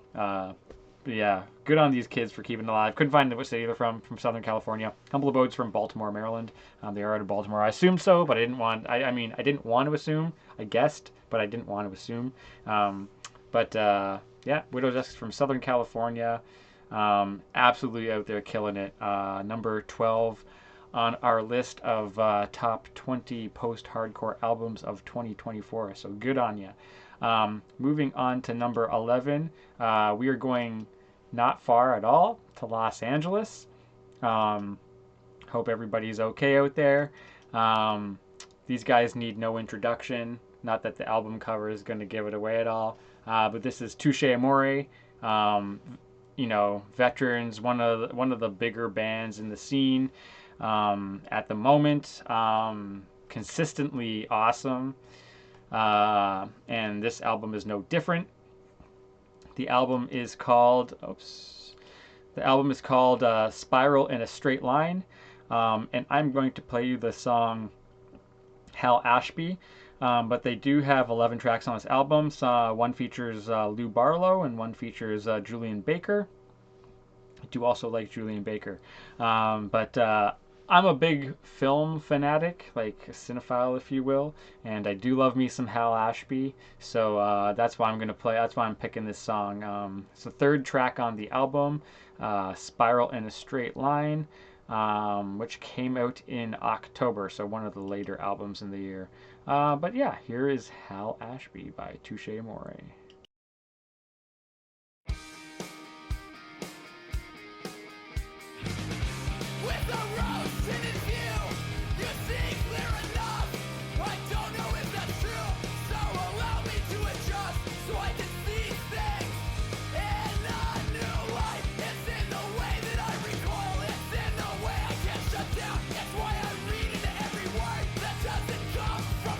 yeah, good on these kids for keeping it alive. Couldn't find what city they're from Southern California. Humble Abode's from Baltimore, Maryland. They are out of Baltimore. I assumed so, but I didn't want. I didn't want to assume. I guessed, but I didn't want to assume. Yeah, Widow Dusk's from Southern California. Absolutely out there killing it. Number 12 on our list of top 20 post-hardcore albums of 2024. So good on you. Moving on to number 11, we are going not far at all to Los Angeles. Hope everybody's okay out there. These guys need no introduction. Not that the album cover is going to give it away at all. But this is Touche Amore. Veterans, one of the bigger bands in the scene at the moment. Consistently awesome. And this album is no different. The album is called Spiral in a Straight Line. And I'm going to play you the song Hal Ashby. But they do have 11 tracks on this album. So one features Lou Barlow and one features Julian Baker. I do also like Julian Baker. But I'm a big film fanatic, like a cinephile, if you will, and I do love me some Hal Ashby. So that's why I'm picking this song. It's the third track on the album, Spiral in a Straight Line, which came out in October, so one of the later albums in the year. But yeah, here is Hal Ashby by Touche Amore. With the road seen in view, you see clear enough. I don't know if that's true, so allow me to adjust so I can see things in a new light. It's in the way that I recoil, it's in the way I can't shut down. It's why I read into every word that doesn't come from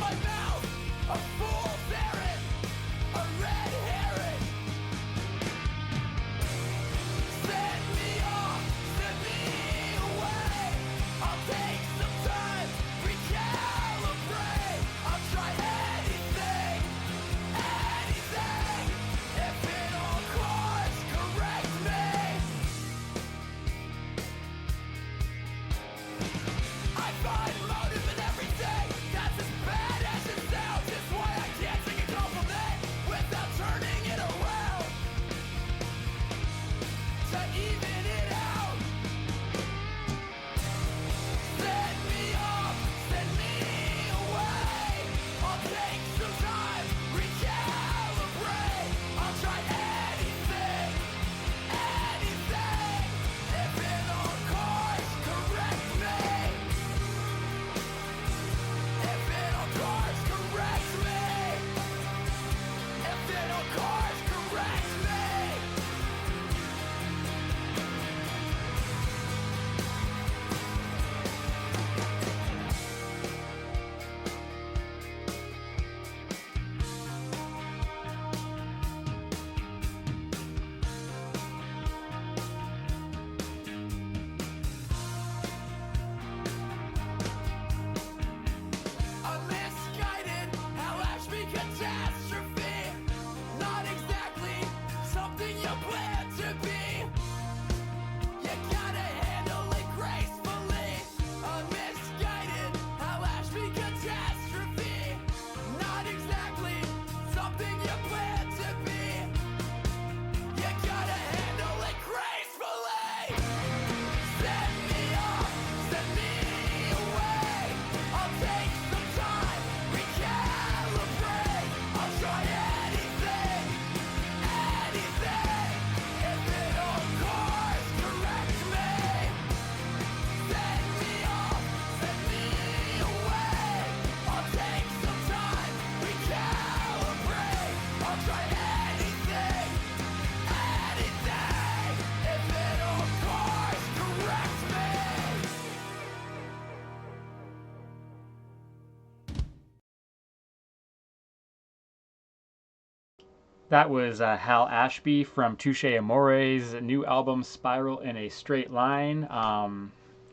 That was Hal Ashby from Touche Amore's new album Spiral in a Straight Line.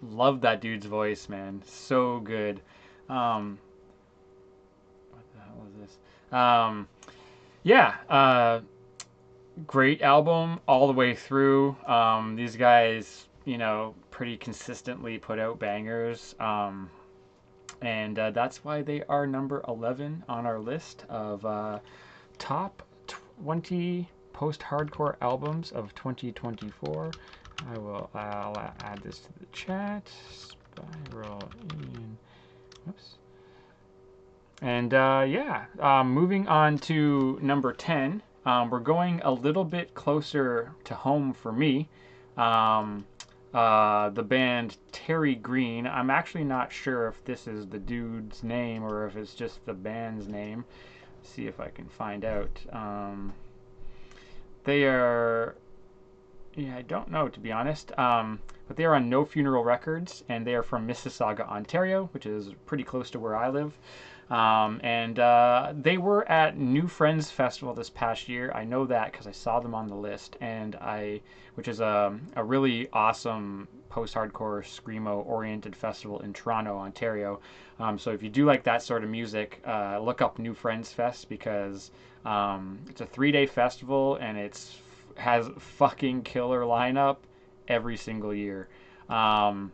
Love that dude's voice, man. So good. What the hell is this? Yeah, great album all the way through. These guys, pretty consistently put out bangers. And that's why they are number 11 on our list of top 20 post-hardcore albums of 2024. I'll add this to the chat. Spiral in. Whoops. And moving on to number 10. We're going a little bit closer to home for me. The band Terry Green. I'm actually not sure if this is the dude's name or if it's just the band's name. Let's see if I can find out. They are... Yeah, I don't know, to be honest. But they are on No Funeral Records, and they are from Mississauga, Ontario, which is pretty close to where I live. They were at New Friends Festival this past year. I know that because I saw them on the list, which is a really awesome post-hardcore screamo-oriented festival in Toronto, Ontario. So if you do like that sort of music, look up New Friends Fest because it's a 3-day festival and has fucking killer lineup every single year. Terry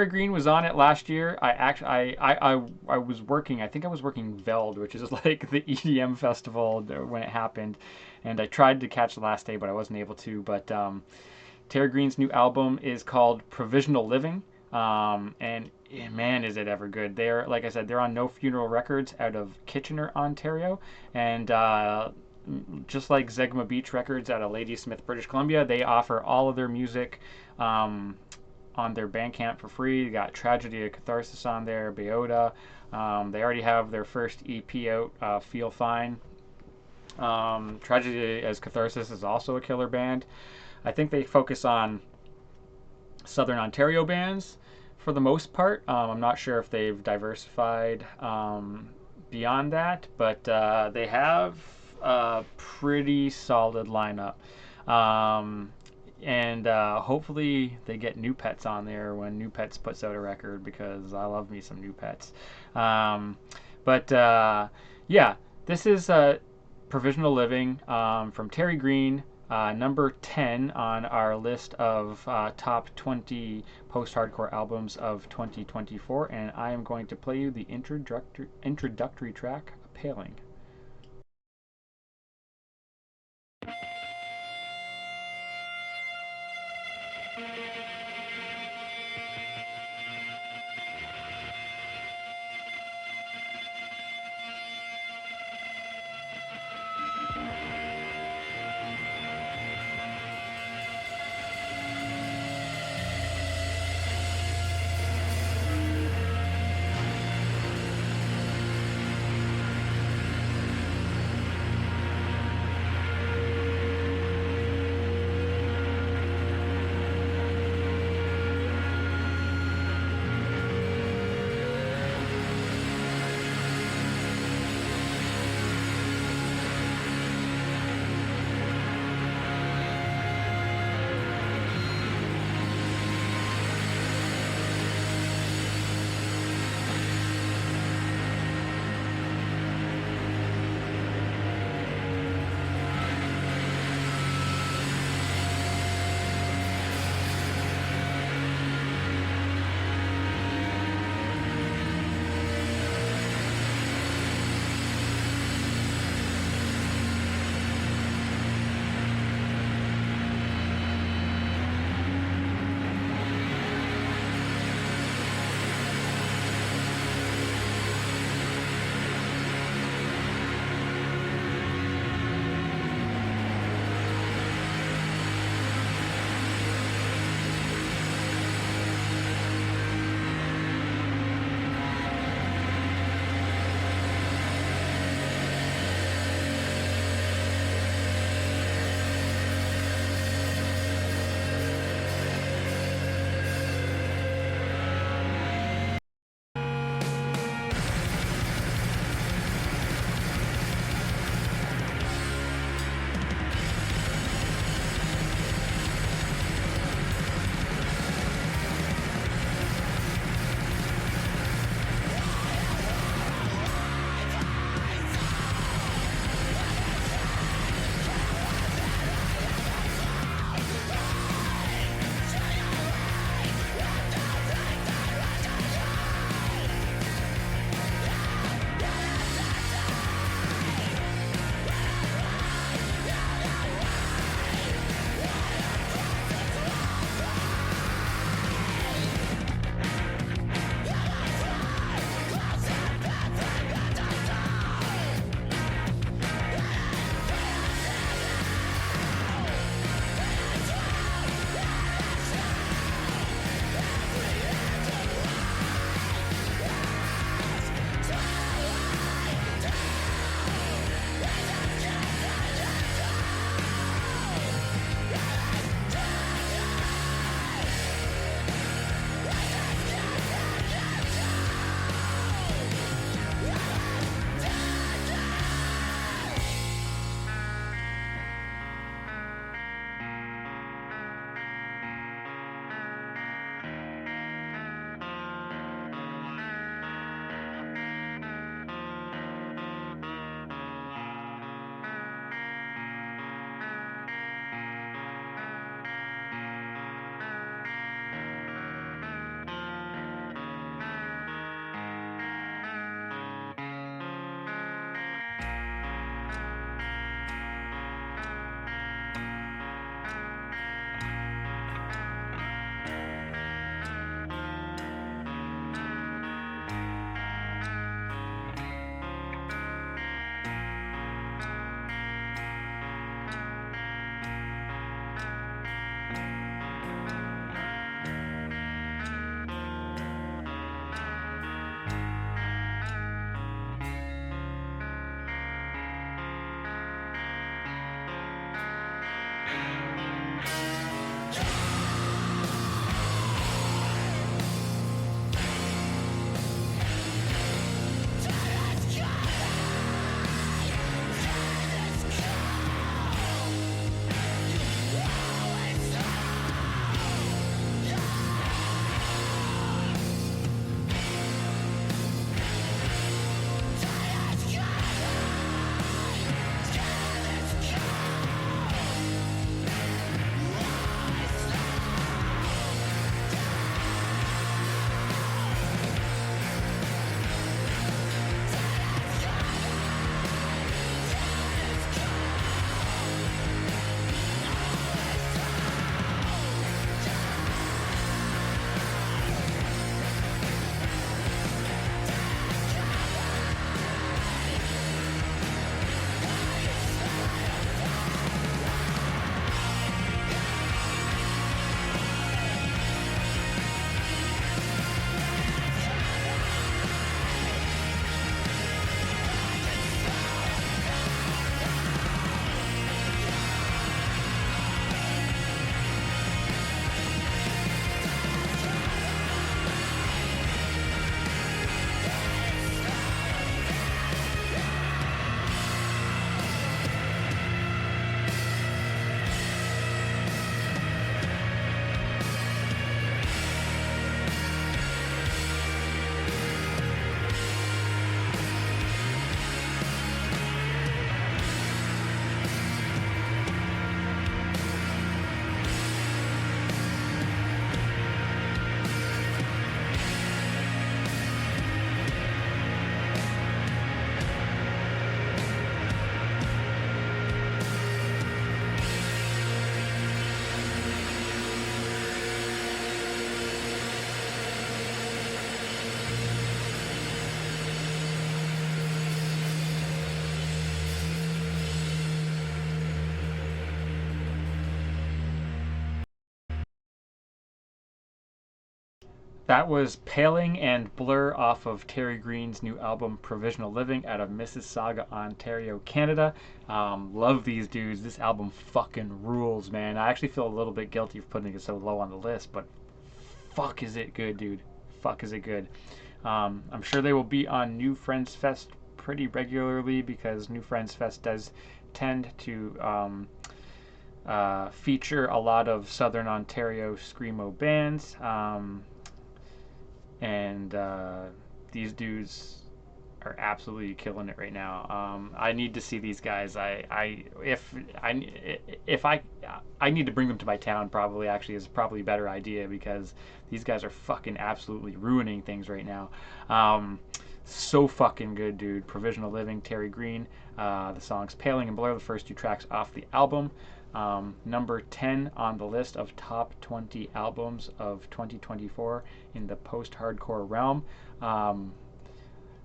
Green was on it last year. I was working. I think I was working Veld, which is like the EDM festival when it happened, and I tried to catch the last day, but I wasn't able to. But Terry Green's new album is called Provisional Living, and man, is it ever good. They're, like I said, they're on No Funeral Records out of Kitchener, Ontario, and just like Zegma Beach Records out of Ladysmith, British Columbia, they offer all of their music on their Bandcamp for free. You got Tragedy of Catharsis on there, Beota. They already have their first EP out, Feel Fine. Tragedy as Catharsis is also a killer band. I think they focus on Southern Ontario bands for the most part. I'm not sure if they've diversified beyond that, but they have a pretty solid lineup. And hopefully they get New Pets on there when New Pets puts out a record because I love me some New Pets. This is Provisional Living from Terry Green, number 10 on our list of top 20 post-hardcore albums of 2024, and I am going to play you the introductory track, Paling. That was Paling and Blur off of Terry Green's new album Provisional Living out of Mississauga, Ontario, Canada. Love these dudes. This album fucking rules, man. I actually feel a little bit guilty for putting it so low on the list, but fuck is it good, dude. Fuck is it good. I'm sure they will be on New Friends Fest pretty regularly because New Friends Fest does tend to feature a lot of Southern Ontario screamo bands. And these dudes are absolutely killing it right now. I need to see these guys. If I need to bring them to my town. Probably actually is probably a better idea because these guys are fucking absolutely ruining things right now. So fucking good, dude. Provisional Living, Terry Green. The songs Paling and Blur, the first two tracks off the album. Number 10 on the list of top 20 albums of 2024 in the post-hardcore realm.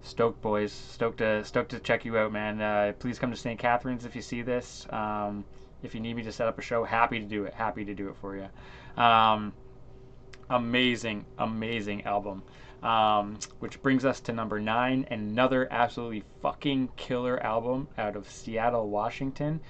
Stoked, boys. Stoked to check you out, man. Please come to St. Catharines if you see this. If you need me to set up a show, happy to do it. Happy to do it for you. Amazing album. Which brings us to number 9, another absolutely fucking killer album out of Seattle, Washington.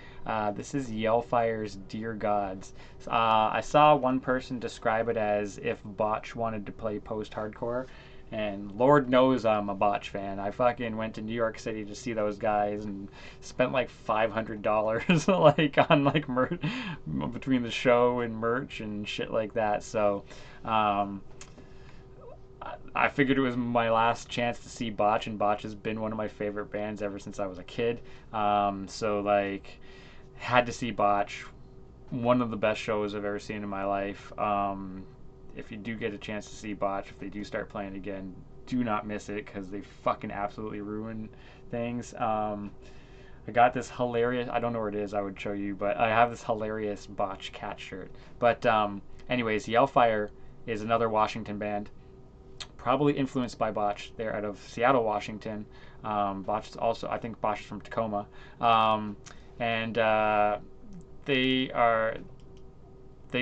This is Yellfire's Dear Gods. I saw one person describe it as if Botch wanted to play post-hardcore, and Lord knows I'm a Botch fan. I fucking went to New York City to see those guys and spent like $500 like on like merch between the show and merch and shit like that. So I figured it was my last chance to see Botch, and Botch has been one of my favorite bands ever since I was a kid. So like, had to see Botch. One of the best shows I've ever seen in my life. If you do get a chance to see Botch, if they do start playing again, do not miss it because they fucking absolutely ruin things. I got this hilarious, I don't know where it is, I would show you, but I have this hilarious Botch cat shirt. But anyways, Yellfire is another Washington band, probably influenced by Botch. They're out of Seattle, Washington. Botch is also, I think Botch is from Tacoma. And they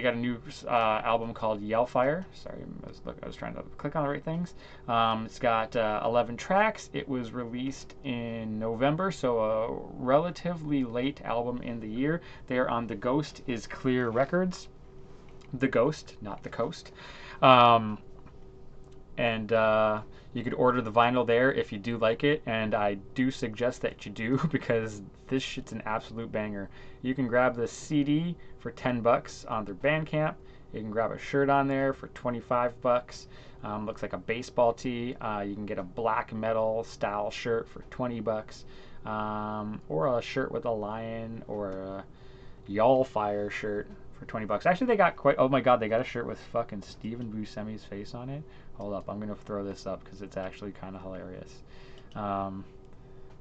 got a new album called Yellfire. Sorry, I was trying to click on the right things. It's got 11 tracks. It was released in November, so a relatively late album in the year. They are on The Ghost is Clear Records. The Ghost, not The Coast. And you could order the vinyl there if you do like it, and I do suggest that you do because this shit's an absolute banger. You can grab the CD for $10 on their Bandcamp. You can grab a shirt on there for $25. Looks like a baseball tee. You can get a black metal style shirt for $20, or a shirt with a lion, or a Yellfire shirt for $20. Actually, they got quite. Oh my God, they got a shirt with fucking Steven Buscemi's face on it. Hold up, I'm gonna throw this up because it's actually kind of hilarious.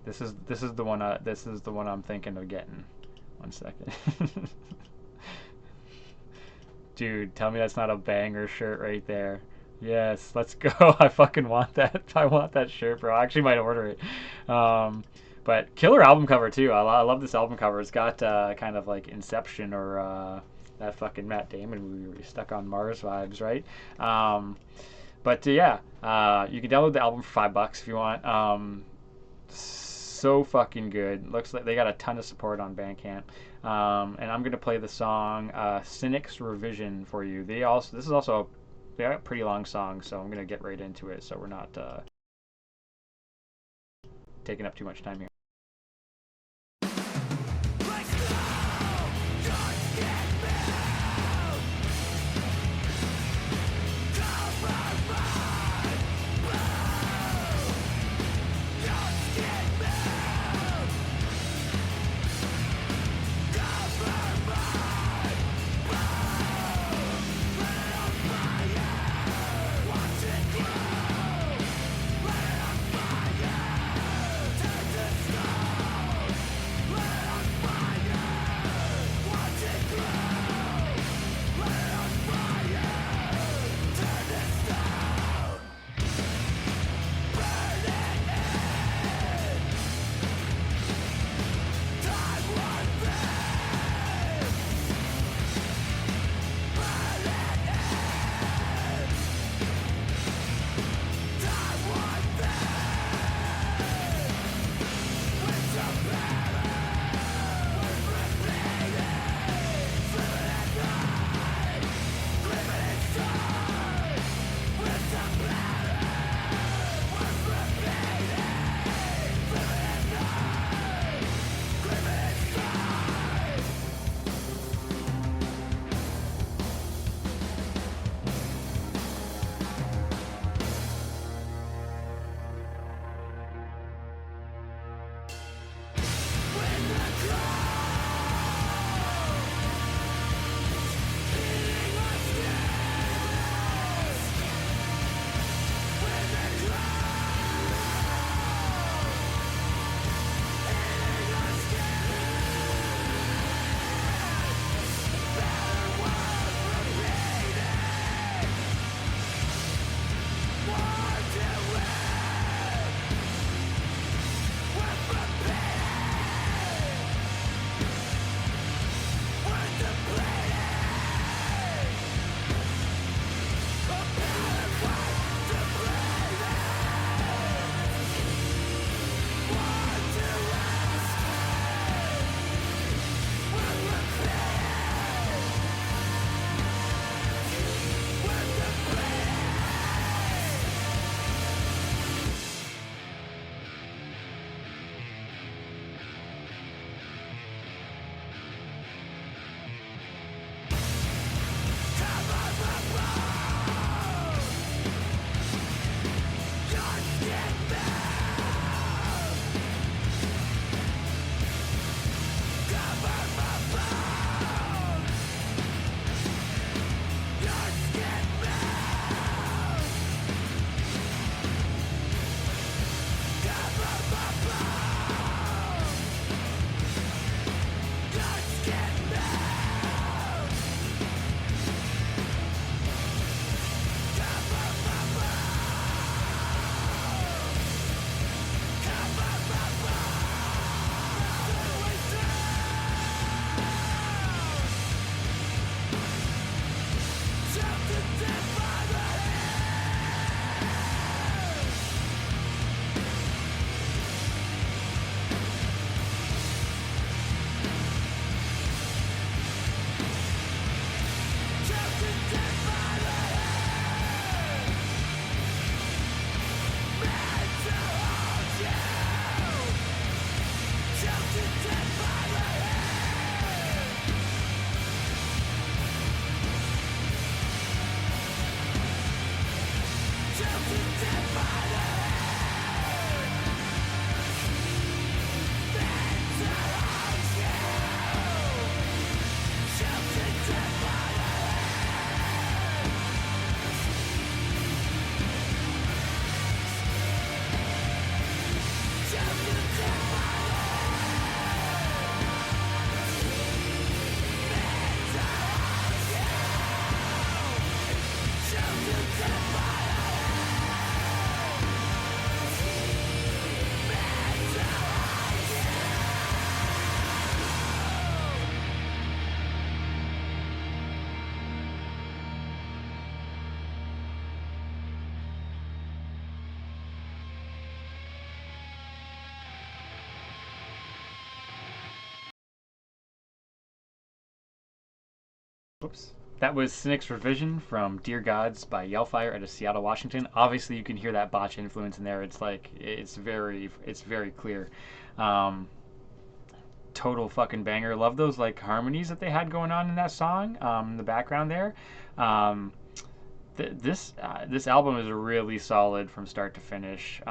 This is the one. This is the one I'm thinking of getting. One second. Dude, tell me that's not a banger shirt right there. Yes, let's go. I fucking want that. I want that shirt, bro. I actually might order it. But killer album cover too. I love this album cover. It's got kind of like Inception or that fucking Matt Damon movie where he's stuck on Mars vibes, right? But yeah, you can download the album for $5 if you want. So fucking good. Looks like they got a ton of support on Bandcamp. And I'm gonna play the song "Cynic's Revision" for you. They got a pretty long song, so I'm gonna get right into it, so we're not taking up too much time here. Watch it grow, let it on fire, turn to Oops. That was Cynic's Revision from Dear Gods by Yellfire out of Seattle, Washington. Obviously, you can hear that botch influence in there. It's like it's very clear. Um, Total fucking banger. Love those like harmonies that they had going on in that song. In the background there. Um, this album is really solid from start to finish.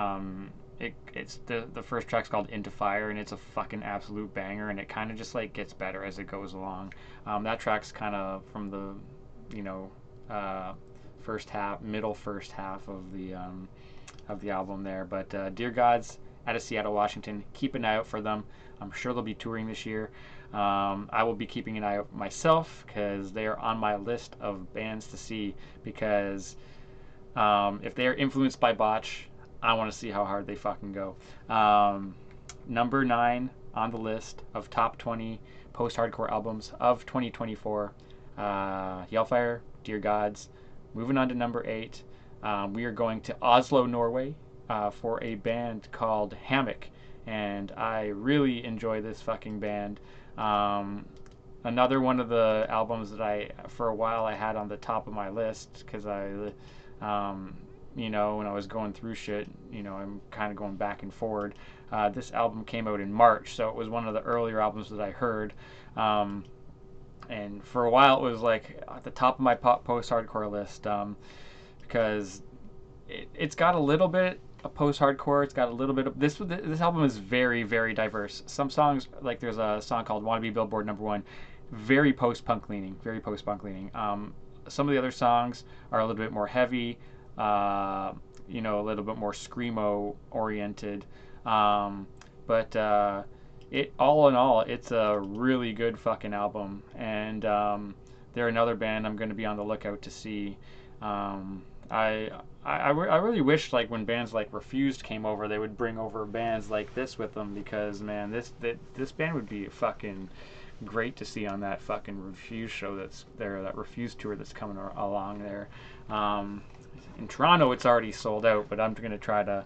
It's the first track's called Into Fire, and it's a fucking absolute banger, and it kind of just like gets better as it goes along. That track's kind of from the you know middle first half of the album there. But Dear Gods out of Seattle, Washington. Keep an eye out for them. I'm sure they'll be touring this year. I will be keeping an eye out myself because they are on my list of bands to see. Because if they are influenced by Botch, I want to see how hard they fucking go. Number 9 on the list of top 20 post-hardcore albums of 2024. Yellfire, Dear Gods. Moving on to number 8, we are going to Oslo, Norway, for a band called Hammock, and I really enjoy this fucking band. Another one of the albums that for a while I had on the top of my list because when I was going through shit, I'm kind of going back and forward. This album came out in March, so it was one of the earlier albums that I heard. And for a while, it was like at the top of my post-hardcore list because it's got a little bit of post-hardcore. It's got a little bit of this album is very, very diverse. Some songs, like there's a song called "Wanna Be Billboard #1," very post-punk leaning. Some of the other songs are a little bit more heavy. A little bit more screamo oriented. But it all in all, it's a really good fucking album, and they're another band I'm going to be on the lookout to see. I really wish like when bands like Refused came over, they would bring over bands like this with them because man, this band would be fucking great to see on that fucking Refused show that's there, that Refused tour that's coming along there. In Toronto, it's already sold out, but I'm gonna try to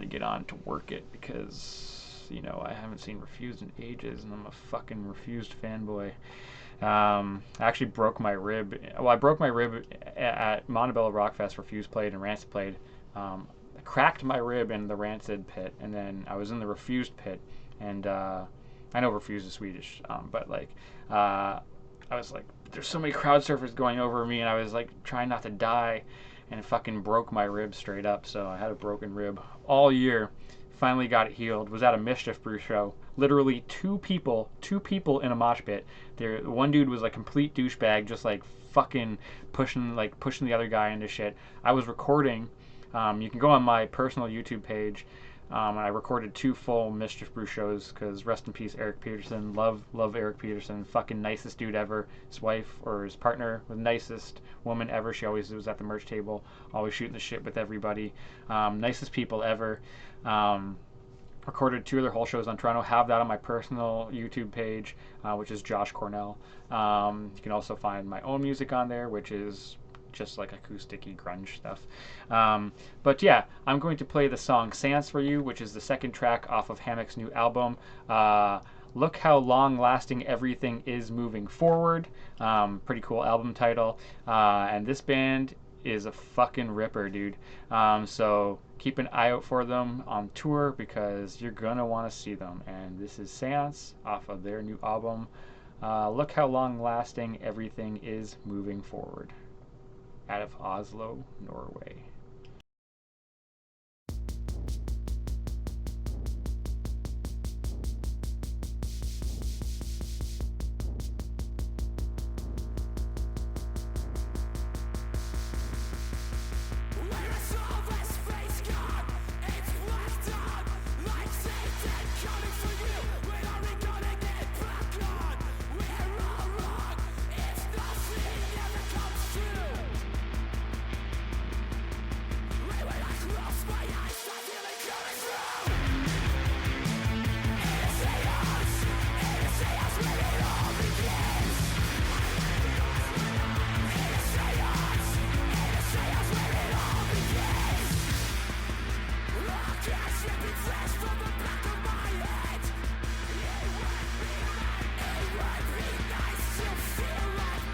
get on to work it because I haven't seen Refused in ages, and I'm a fucking Refused fanboy. I actually broke my rib. Well, I broke my rib at Montebello Rockfest. Refused played and Rancid played. I cracked my rib in the Rancid pit, and then I was in the Refused pit, and I know Refused is Swedish, but like I was like, there's so many crowd surfers going over me, and I was like trying not to die, and it fucking broke my rib straight up. So I had a broken rib all year. Finally got it healed. Was at a Mischief Brew show. Literally two people in a mosh pit. One dude was a complete douchebag, just like fucking pushing the other guy into shit. I was recording. You can go on my personal YouTube page. I recorded 2 full Mischief Brew shows because rest in peace Eric Peterson. Love Eric Peterson. Fucking nicest dude ever. His wife or his partner, the nicest woman ever. She always was at the merch table, always shooting the shit with everybody. Nicest people ever. Recorded 2 other whole shows on Toronto. Have that on my personal YouTube page, which is Josh Cornell. You can also find my own music on there, which is just like acoustic-y grunge stuff. But yeah, I'm going to play the song Seance for you, which is the second track off of Hammock's new album. Look How Long-Lasting Everything Is Moving Forward. Pretty cool album title. And this band is a fucking ripper, dude. So keep an eye out for them on tour because you're gonna want to see them. And this is Seance off of their new album. Look How Long-Lasting Everything Is Moving Forward. Out of Oslo, Norway. Where is all this space gone? It's blacked out like Satan coming for you. When are we gonna get back on? We're all wrong. If nothing ever comes true. When I close my eyes, I feel it coming through. It is chaos where it all begins. It is chaos where it all begins. I can't strip it flesh from the back of my head. It would be nice to feel like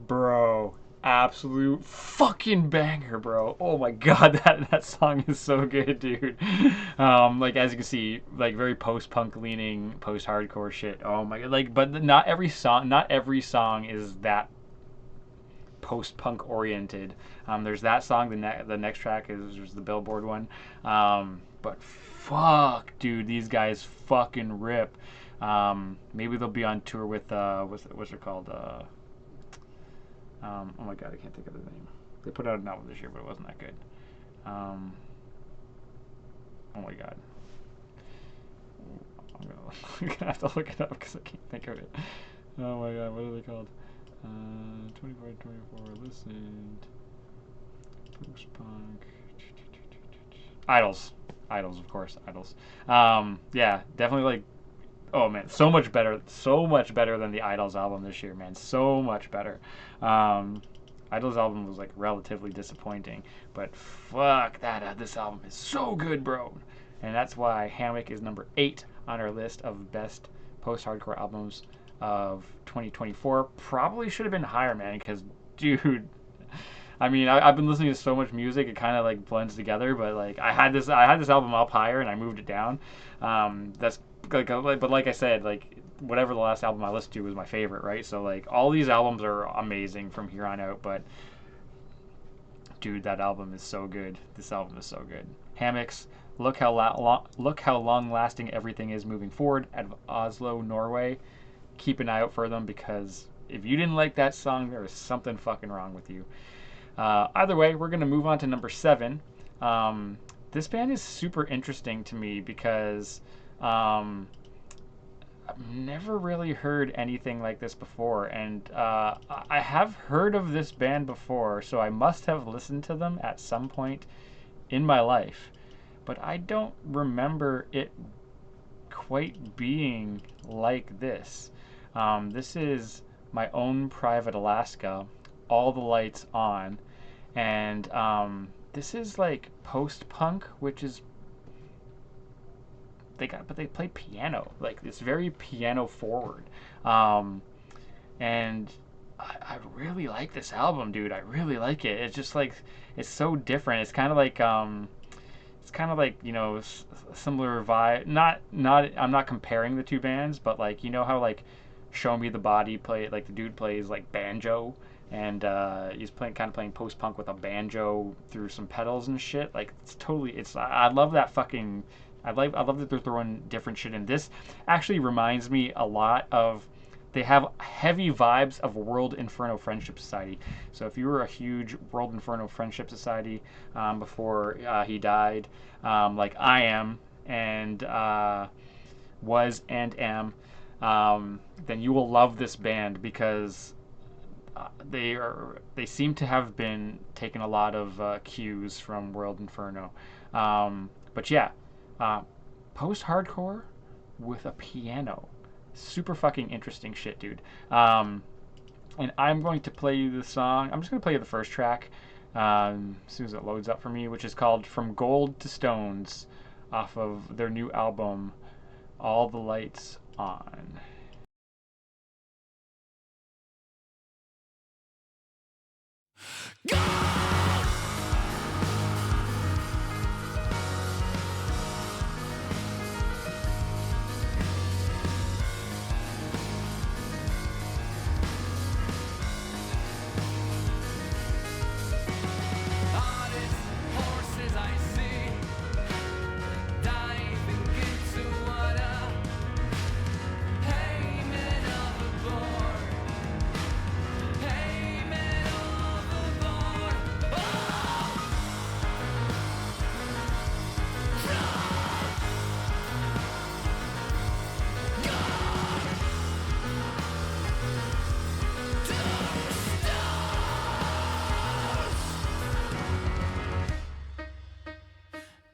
Bro, absolute fucking banger, bro. Oh my god, that song is so good, dude. Like as you can see, like very post-punk leaning, post-hardcore shit. Oh my god, like but not every song is that post-punk oriented. There's that song. The next track is the Billboard one. But fuck, dude, these guys fucking rip. Maybe they'll be on tour with what's it called? Oh my god, I can't think of the name. They put out an album this year, but it wasn't that good. Oh my god. I'm gonna have to look it up because I can't think of it. Oh my god, what are they called? 24, listened. Post punk. Idols. Idols, of course. Idols. Yeah, definitely like. Oh man, so much better than the Idols album this year, man. So much better. Idols album was like relatively disappointing, but fuck that. This album is so good, bro. And that's why Hammock is number 8 on our list of best post-hardcore albums of 2024. Probably should have been higher, man, because dude, I mean, I've been listening to so much music, it kind of like blends together. But like, I had this album up higher, and I moved it down. That's but like I said, like whatever the last album I listened to was my favorite, right? So like, all these albums are amazing from here on out. But dude, that album is so good. This album is so good. Hammocks. Look how long-lasting everything is moving forward out of Oslo, Norway. Keep an eye out for them, because if you didn't like that song, there is something fucking wrong with you. Either way, we're going to move on to number 7. This band is super interesting to me because I've never really heard anything like this before. And I have heard of this band before, so I must have listened to them at some point in my life. But I don't remember it quite being like this. This is My Own Private Alaska, All the Lights On, and this is like post-punk, which is they play piano, like it's very piano forward, and I really like this album, dude. I really like it. It's just like it's so different. It's kind of like you know, similar vibe. Not I'm not comparing the two bands, but like, you know how like Show Me the Body like the dude plays like banjo, and he's playing post punk with a banjo through some pedals and shit. Like I love that fucking. I love that they're throwing different shit in. This actually reminds me a lot of. They have heavy vibes of World Inferno Friendship Society. So if you were a huge World Inferno Friendship Society before he died, like I am and was and am, then you will love this band, because they seem to have been taking a lot of cues from World Inferno. But yeah, post-hardcore with a piano. Super fucking interesting shit, dude. And I'm going to play you the song. I'm just going to play you the first track as soon as it loads up for me, which is called From Gold to Stones, off of their new album, All the Lights On.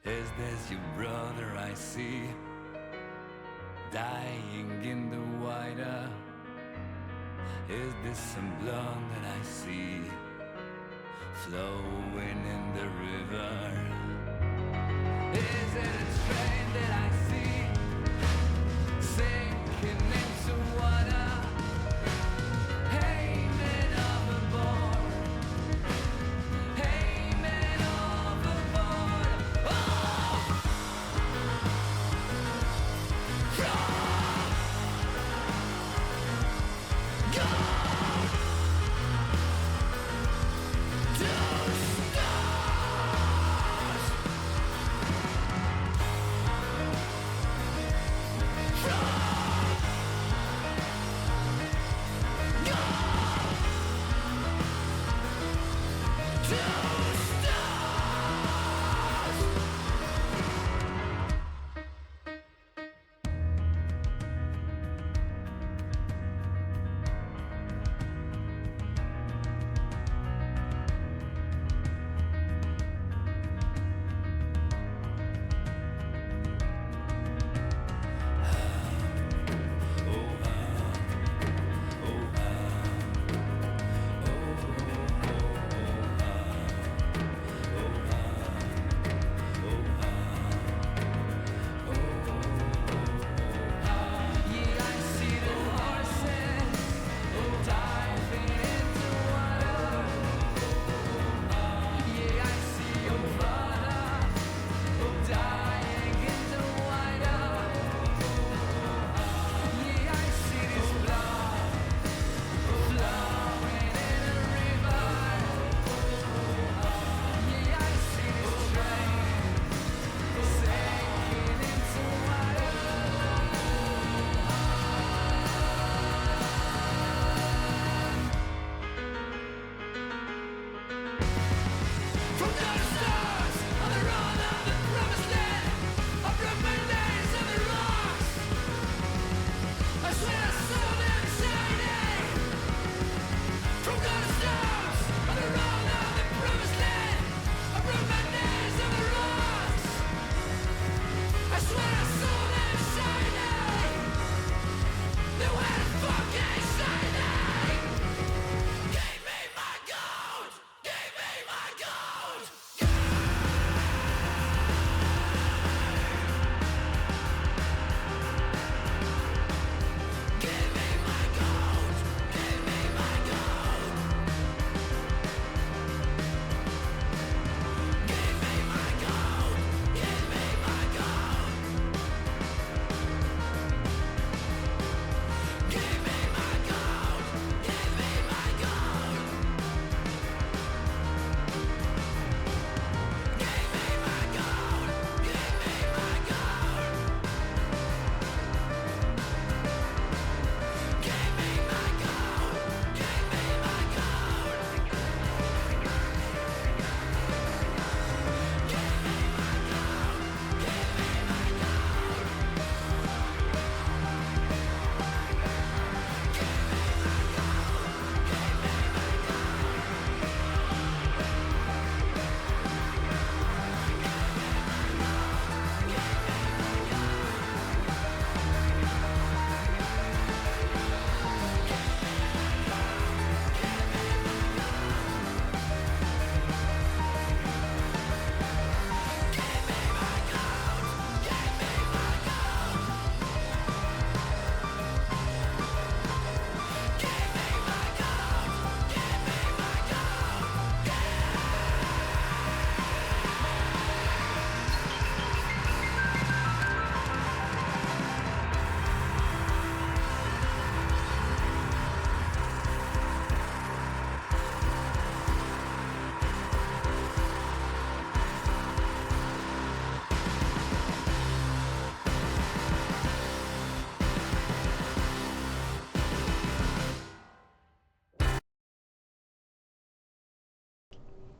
Is this your brother I see, dying in the water? Is this some blood that I see, flowing in the river? Is it a train that I see, sinking into water? Hey, man of a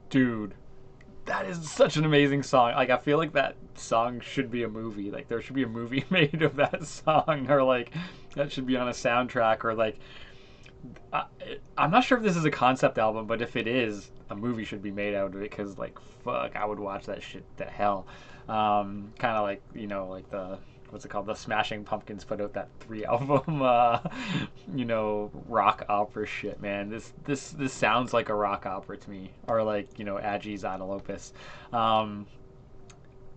dude, that is such an amazing song. Like, I feel like that song should be a movie. Like, there should be a movie made of that song, or like that should be on a soundtrack, or like I, I'm not sure if this is a concept album, but if it is, a movie should be made out of it. Because like, fuck, I would watch that shit to hell. Kind of like, like the what's it called? The Smashing Pumpkins put out that 3 album, rock opera shit. Man, this sounds like a rock opera to me, or like Agi's Adelopus. Um,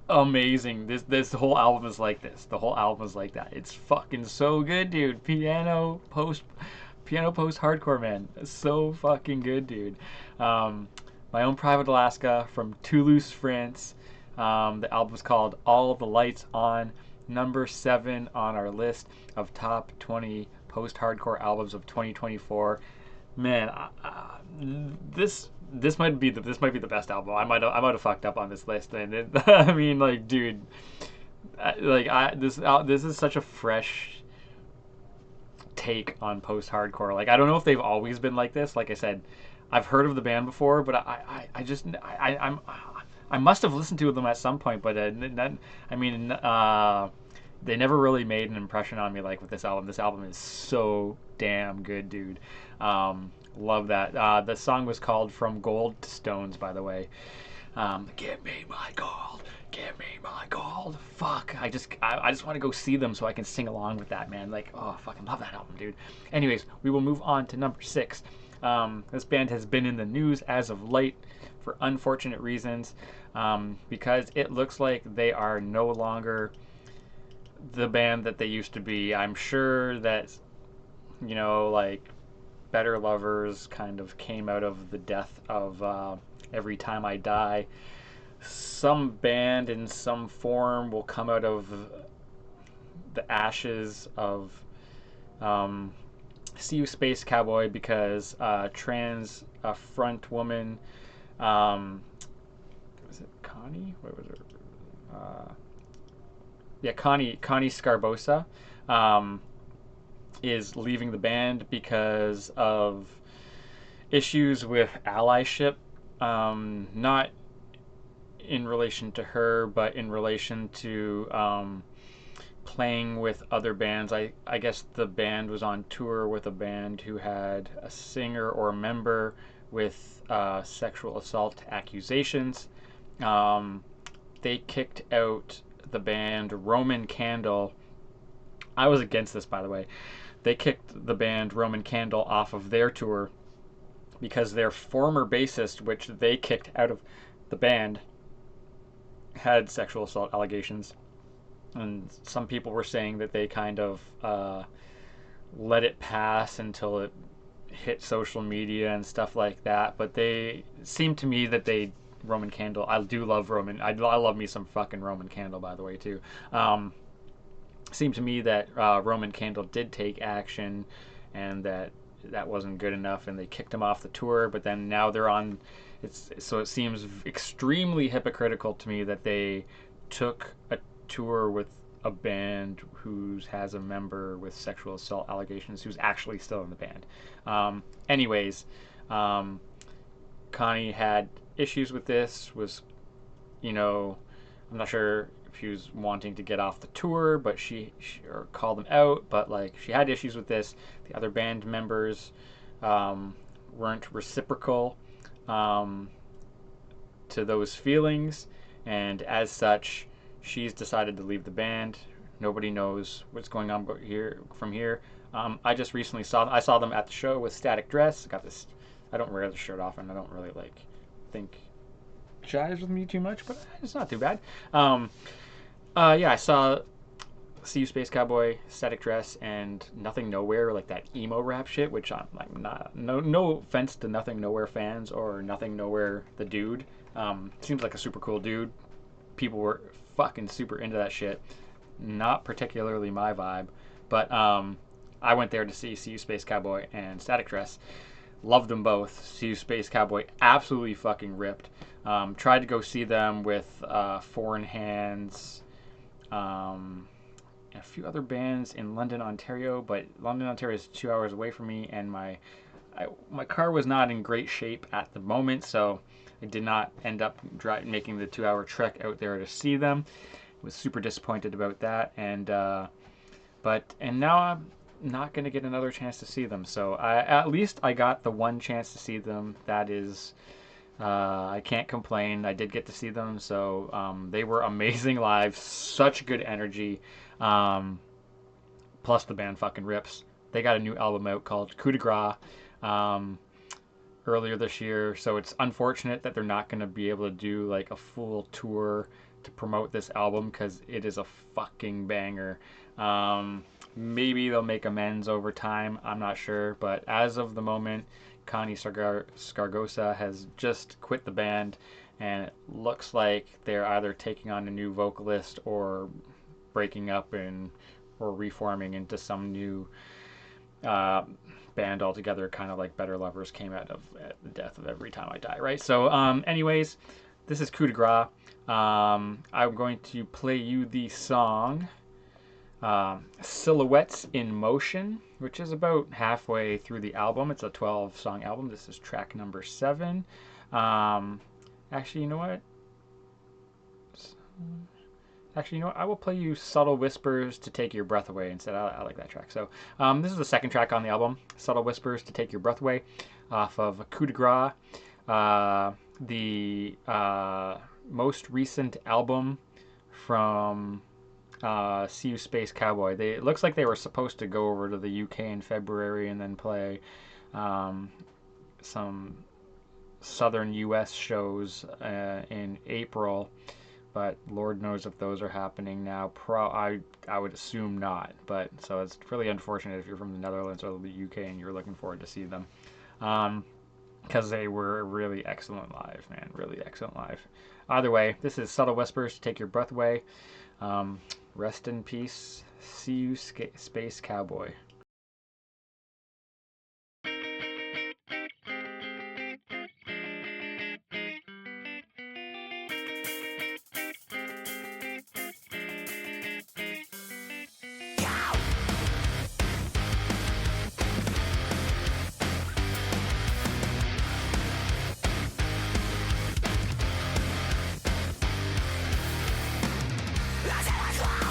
Amazing. This whole album is like this. The whole album is like that. It's fucking so good, dude. Piano post hardcore, man. It's so fucking good, dude. Um, My Own Private Alaska from Toulouse, France. The album's called All the Lights On, number 7 on our list of top 20 post-hardcore albums of 2024. Man, this might be the best album. I might have fucked up on this list, and I mean, like, dude, this is such a fresh take on post-hardcore. Like, I don't know if they've always been like this. Like I said, I've heard of the band before, but I must have listened to them at some point. But they never really made an impression on me like with this album. This album is so damn good, dude. Love that. The song was called From Gold to Stones, by the way. Give me my gold. Give me my gold. Fuck. I just want to go see them so I can sing along with that, man. Like, oh, fucking love that album, dude. Anyways, we will move on to number 6. This band has been in the news as of late for unfortunate reasons, because it looks like they are no longer the band that they used to be. I'm sure that, like, Better Lovers kind of came out of the death of Every Time I Die. Some band in some form will come out of the ashes of See You Space Cowboy, because trans front woman, was it Connie? What was her? Yeah, Connie Scarbosa, is leaving the band because of issues with allyship, not in relation to her, but in relation to playing with other bands. I guess the band was on tour with a band who had a singer or a member with sexual assault accusations. They kicked out the band Roman Candle. I was against this, by the way. They kicked the band Roman Candle off of their tour because their former bassist, which they kicked out of the band, had sexual assault allegations. And some people were saying that they kind of let it pass until it hit social media and stuff like that. But they seemed to me that Roman Candle, I do love Roman. I love me some fucking Roman Candle, by the way, too. Seemed to me that Roman Candle did take action, and that wasn't good enough, and they kicked him off the tour. But then now they're on. So it seems extremely hypocritical to me that they took a tour with a band who has a member with sexual assault allegations who's actually still in the band. Anyways, Connie had issues with this. I'm not sure if she was wanting to get off the tour, but she or called them out. But like, she had issues with this. The other band members weren't reciprocal to those feelings, and as such, she's decided to leave the band. Nobody knows what's going on from here. I just recently saw them at the show with Static Dress. Got this. I don't wear the shirt often. I don't really think jives with me too much, but it's not too bad. Yeah, I saw See You Space Cowboy, Static Dress, and Nothing Nowhere, like that emo rap shit, which I'm like not. No offense to Nothing Nowhere fans or Nothing Nowhere the dude. Seems like a super cool dude. People were fucking super into that shit. Not particularly my vibe, but I went there to see You Space Cowboy and Static Dress. Loved them both. See You Space Cowboy absolutely fucking ripped. Tried to go see them with Foreign Hands, and a few other bands in London, Ontario, but London, Ontario is 2 hours away from me, and my my car was not in great shape at the moment, so I did not end up making the 2-hour trek out there to see them. Was super disappointed about that, and now I'm not gonna get another chance to see them. So at least I got the one chance to see them. That is, I can't complain. I did get to see them, so they were amazing live. Such good energy. Plus the band fucking rips. They got a new album out called Coup de Grace earlier this year, so it's unfortunate that they're not going to be able to do like a full tour to promote this album because it is a fucking banger. Maybe they'll make amends over time, I'm not sure, but as of the moment, Connie Sgargosa has just quit the band, and it looks like they're either taking on a new vocalist or breaking up or reforming into some new band altogether, kind of like Better Lovers came out of the death of Every Time I Die, right? So anyways, this is Coup de Grace. I'm going to play you the song Silhouettes in Motion, which is about halfway through the album. It's a 12-song album. This is track number 7. Actually, you know what? I will play you Subtle Whispers to Take Your Breath Away instead. I like that track. So this is the second track on the album, Subtle Whispers to Take Your Breath Away, off of Coup de Grace, the most recent album from See You Space Cowboy. It looks like they were supposed to go over to the UK in February and then play some southern US shows in April. But Lord knows if those are happening now. I would assume not. But so it's really unfortunate if you're from the Netherlands or the UK and you're looking forward to see them, because they were really excellent live, man. Really excellent live. Either way, this is Subtle Whispers to Take Your Breath Away. Rest in peace. See You Space Cowboy.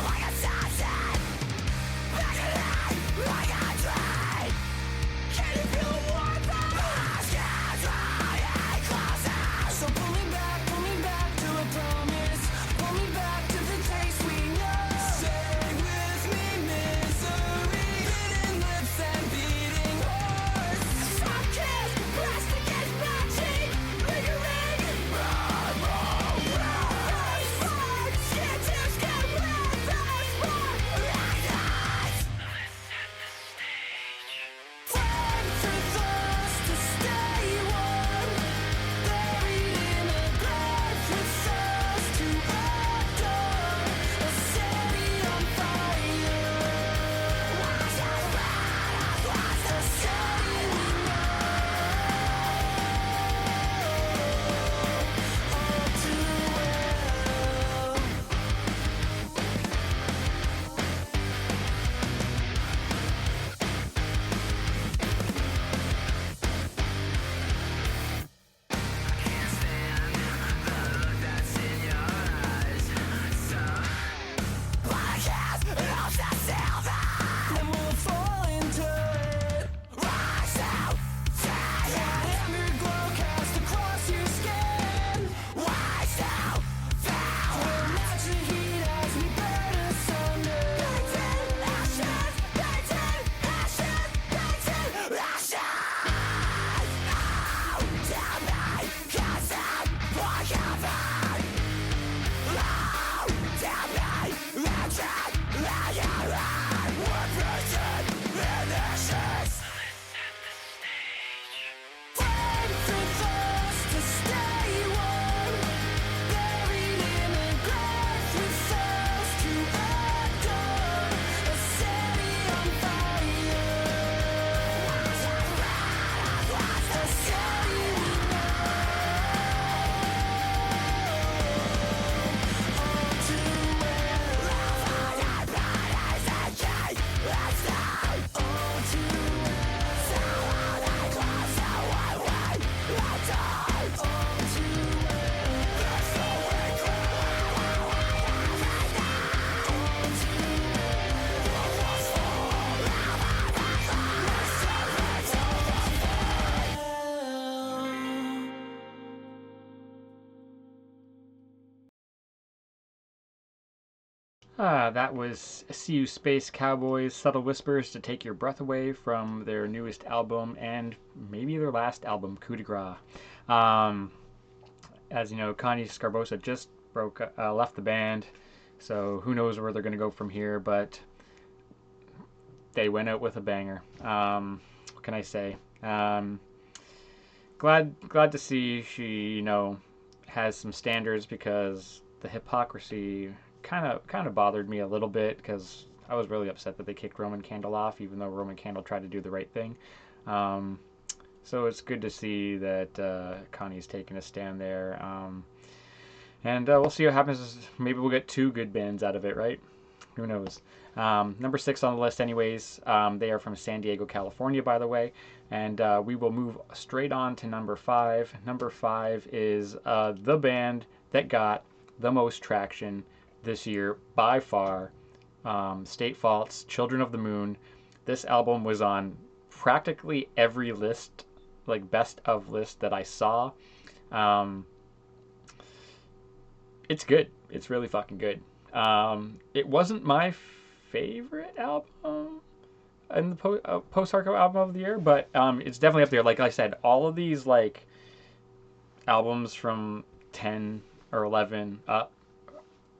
Like assassin, back alive. That was CU Space Cowboys, Subtle Whispers to Take Your Breath Away from their newest album and maybe their last album, Coup de Grace. Um, as you know, Connie Scarbosa just left the band, so who knows where they're going to go from here, but they went out with a banger. What can I say? Glad to see she, has some standards, because the hypocrisy kind of bothered me a little bit, because I was really upset that they kicked Roman Candle off, even though Roman Candle tried to do the right thing. So it's good to see that Connie's taking a stand there. And we'll see what happens. Maybe we'll get two good bands out of it, right? Who knows? Number 6 on the list, anyways. They are from San Diego, California, by the way. And we will move straight on to number 5. Number 5 is the band that got the most traction this year by far. State Fault's Children of the Moon. This album was on practically every list, like best of list that I saw. It's good. It's really fucking good. It wasn't my favorite album in the post-hardcore album of the year, but it's definitely up there. Like I said, all of these like albums from 10 or 11 up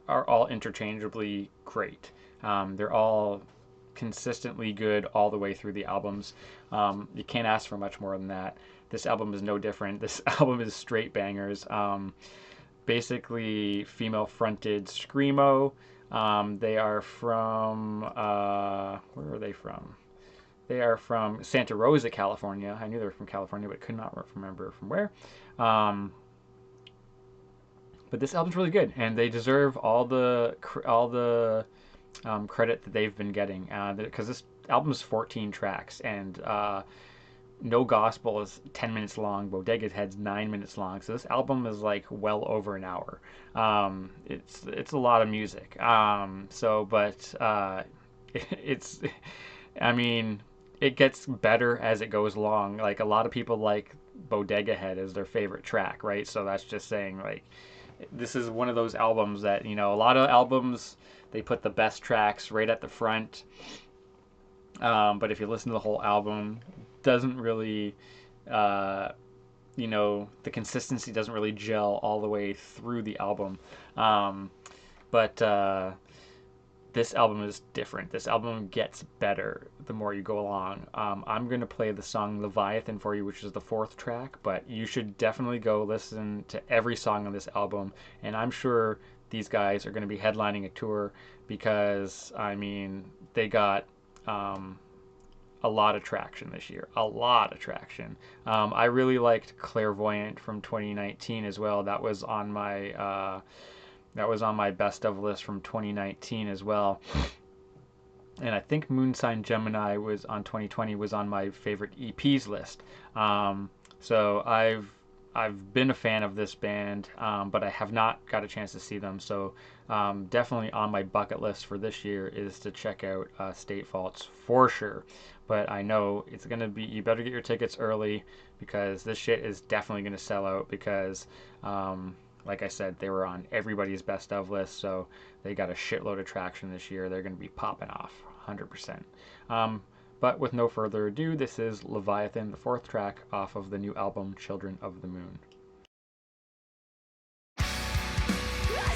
are all interchangeably great. They're all consistently good all the way through the albums. You can't ask for much more than that. This album is no different. This album is straight bangers. Basically female-fronted screamo. They are from where are they from? They are from Santa Rosa, California. I knew they were from California, but could not remember from where. But this album's really good, and they deserve all the credit that they've been getting, because this album is 14 tracks, and No Gospel is 10 minutes long. Bodega's Head's 9 minutes long. So this album is like well over an hour. It's a lot of music. It's, I mean, it gets better as it goes along. Like a lot of people like Bodega Head as their favorite track, right? So that's just saying, like, this is one of those albums that, a lot of albums, they put the best tracks right at the front. But if you listen to the whole album, doesn't really, the consistency doesn't really gel all the way through the album. But this album is different. This album gets better the more you go along. I'm going to play the song Leviathan for you, which is the 4th track, but you should definitely go listen to every song on this album. And I'm sure these guys are going to be headlining a tour, because, I mean, they got a lot of traction this year. A lot of traction. I really liked Clairvoyant from 2019 as well. That was on my best of list from 2019 as well. And I think Moonsign Gemini was on 2020 was on my favorite EPs list. So I've been a fan of this band, but I have not got a chance to see them. So definitely on my bucket list for this year is to check out State Faults for sure. But I know it's going to be, you better get your tickets early, because this shit is definitely going to sell out, because like I said, they were on everybody's best of list, so they got a shitload of traction this year. They're going to be popping off 100%. But with no further ado, this is Leviathan, the 4th track off of the new album Children of the Moon. Stay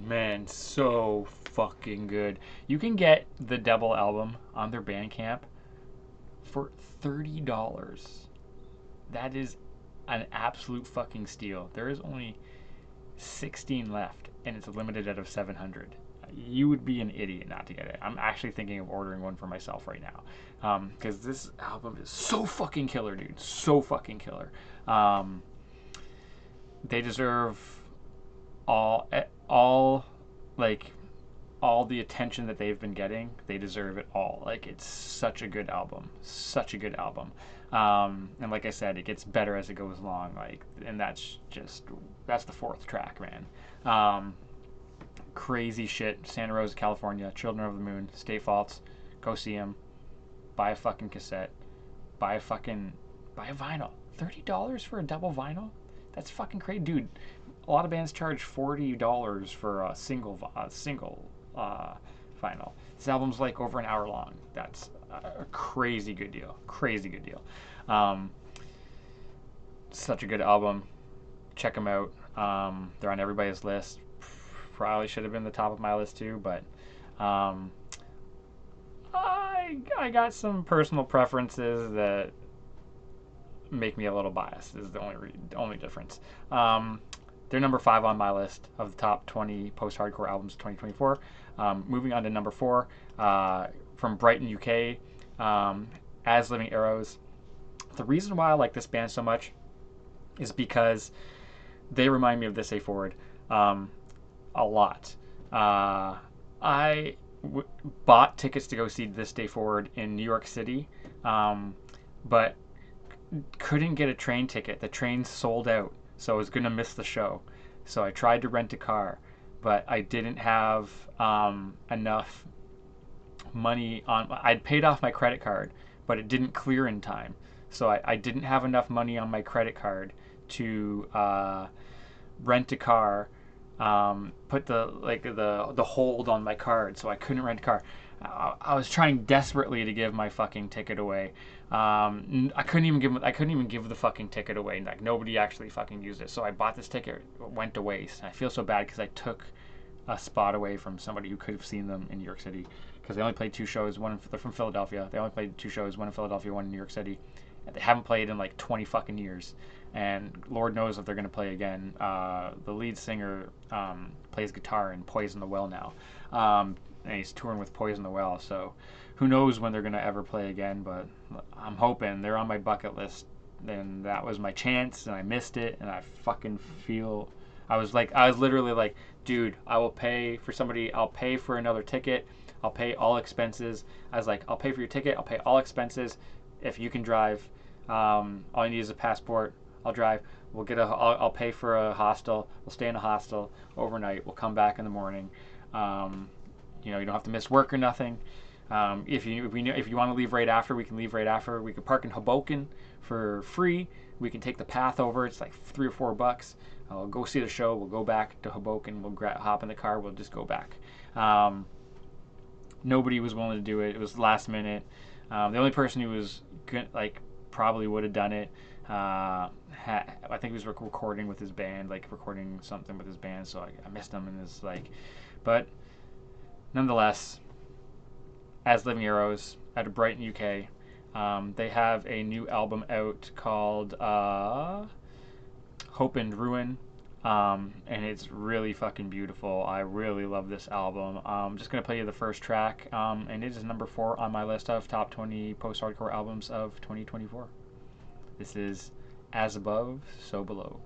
Man, so fucking good. You can get the double album on their Bandcamp for $30. That is an absolute fucking steal. There is only 16 left, and it's limited out of 700. You would be an idiot not to get it. I'm actually thinking of ordering one for myself right now, because this album is so fucking killer, dude. So fucking killer. They deserve all like all the attention that they've been getting. They deserve it all. Like, it's such a good album, such a good album. And like I said, it gets better as it goes along. Like, and that's the fourth track, man. Crazy shit. Santa Rosa, California, Children of the Moon, State Faults. Go see them. Buy a fucking cassette. Buy a vinyl. $30 for a double vinyl? That's fucking crazy, dude. A lot of bands charge $40 for a single vinyl. This album's like over an hour long. That's a crazy good deal. Crazy good deal. Such a good album. Check them out. They're on everybody's list. Probably should have been the top of my list too, but I got some personal preferences that make me a little biased. Is the only difference. They're number 5 on my list of the top 20 post-hardcore albums of 2024. Moving on to number 4, from Brighton, UK, As Living Arrows. The reason why I like this band so much is because they remind me of This Day Forward a lot. I bought tickets to go see This Day Forward in New York City, but couldn't get a train ticket. The train sold out, so I was going to miss the show. So I tried to rent a car, but I didn't have enough money on. I'd paid off my credit card, but it didn't clear in time. So I didn't have enough money on my credit card to rent a car, put the hold on my card, so I couldn't rent a car. I was trying desperately to give my fucking ticket away. I couldn't even give the fucking ticket away. Like, nobody actually fucking used it. So I bought this ticket. It went to waste. I feel so bad because I took a spot away from somebody who could have seen them in New York City, because they only played 2 shows. They're from Philadelphia. They only played 2 shows, one in Philadelphia, one in New York City. And they haven't played in like 20 fucking years. And Lord knows if they're going to play again. The lead singer plays guitar in Poison the Well now. And he's touring with Poison the Well, so who knows when they're going to ever play again, but I'm hoping. They're on my bucket list, and that was my chance, and I missed it, and I fucking feel, I was literally like, dude, I'll pay for another ticket, I'll pay all expenses. I was like, I'll pay for your ticket, I'll pay all expenses, if you can drive, all you need is a passport, I'll drive, I'll pay for a hostel, we'll stay in a hostel overnight, we'll come back in the morning, you don't have to miss work or nothing. If you want to leave right after, we can leave right after. We could park in Hoboken for free. We can take the path over. It's like $3 or $4. I'll go see the show. We'll go back to Hoboken. We'll hop in the car. We'll just go back. Nobody was willing to do it. It was last minute. The only person who was good, probably would have done it. I think he was recording with his band, recording something with his band. So I missed him, and it's but. Nonetheless, As Living Arrows out of Brighton, UK. They have a new album out called Hope and Ruin, and it's really fucking beautiful. I really love this album. I'm just going to play you the first track, and it is number 4 on my list of top 20 post-hardcore albums of 2024. This is As Above, So Below.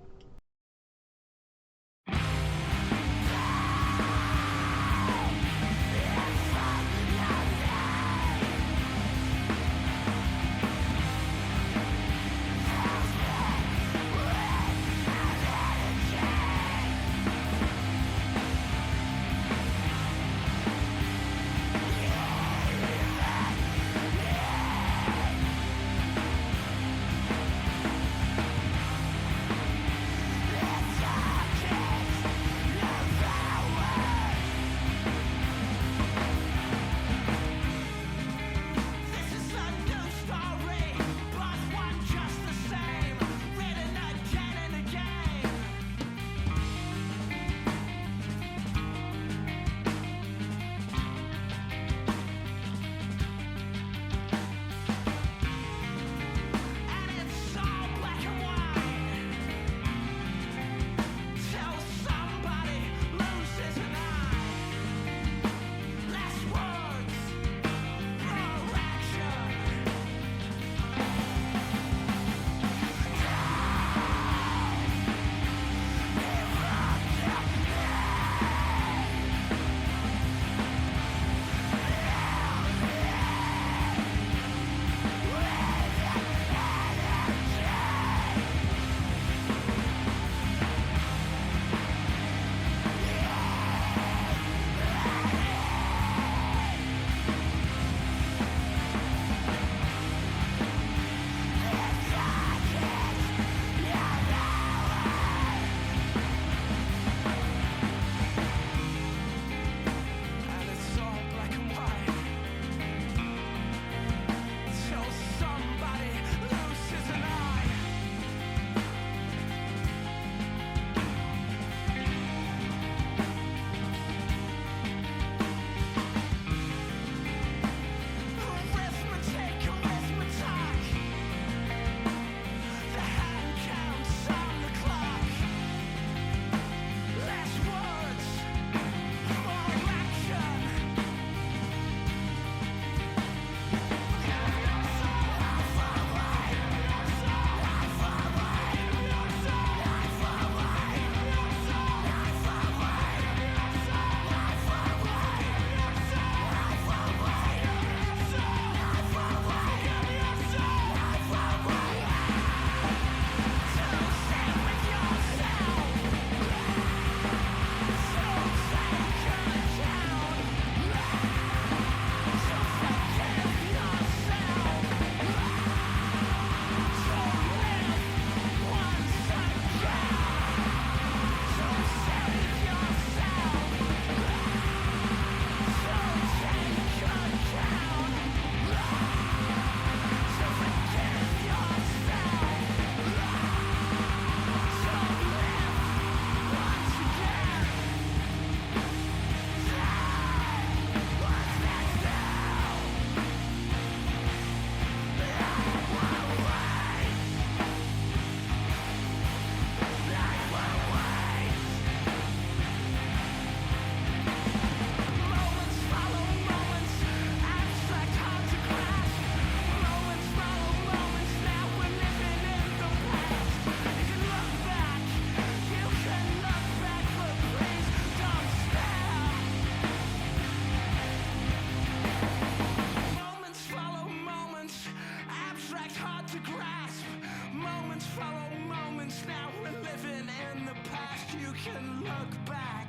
can look back.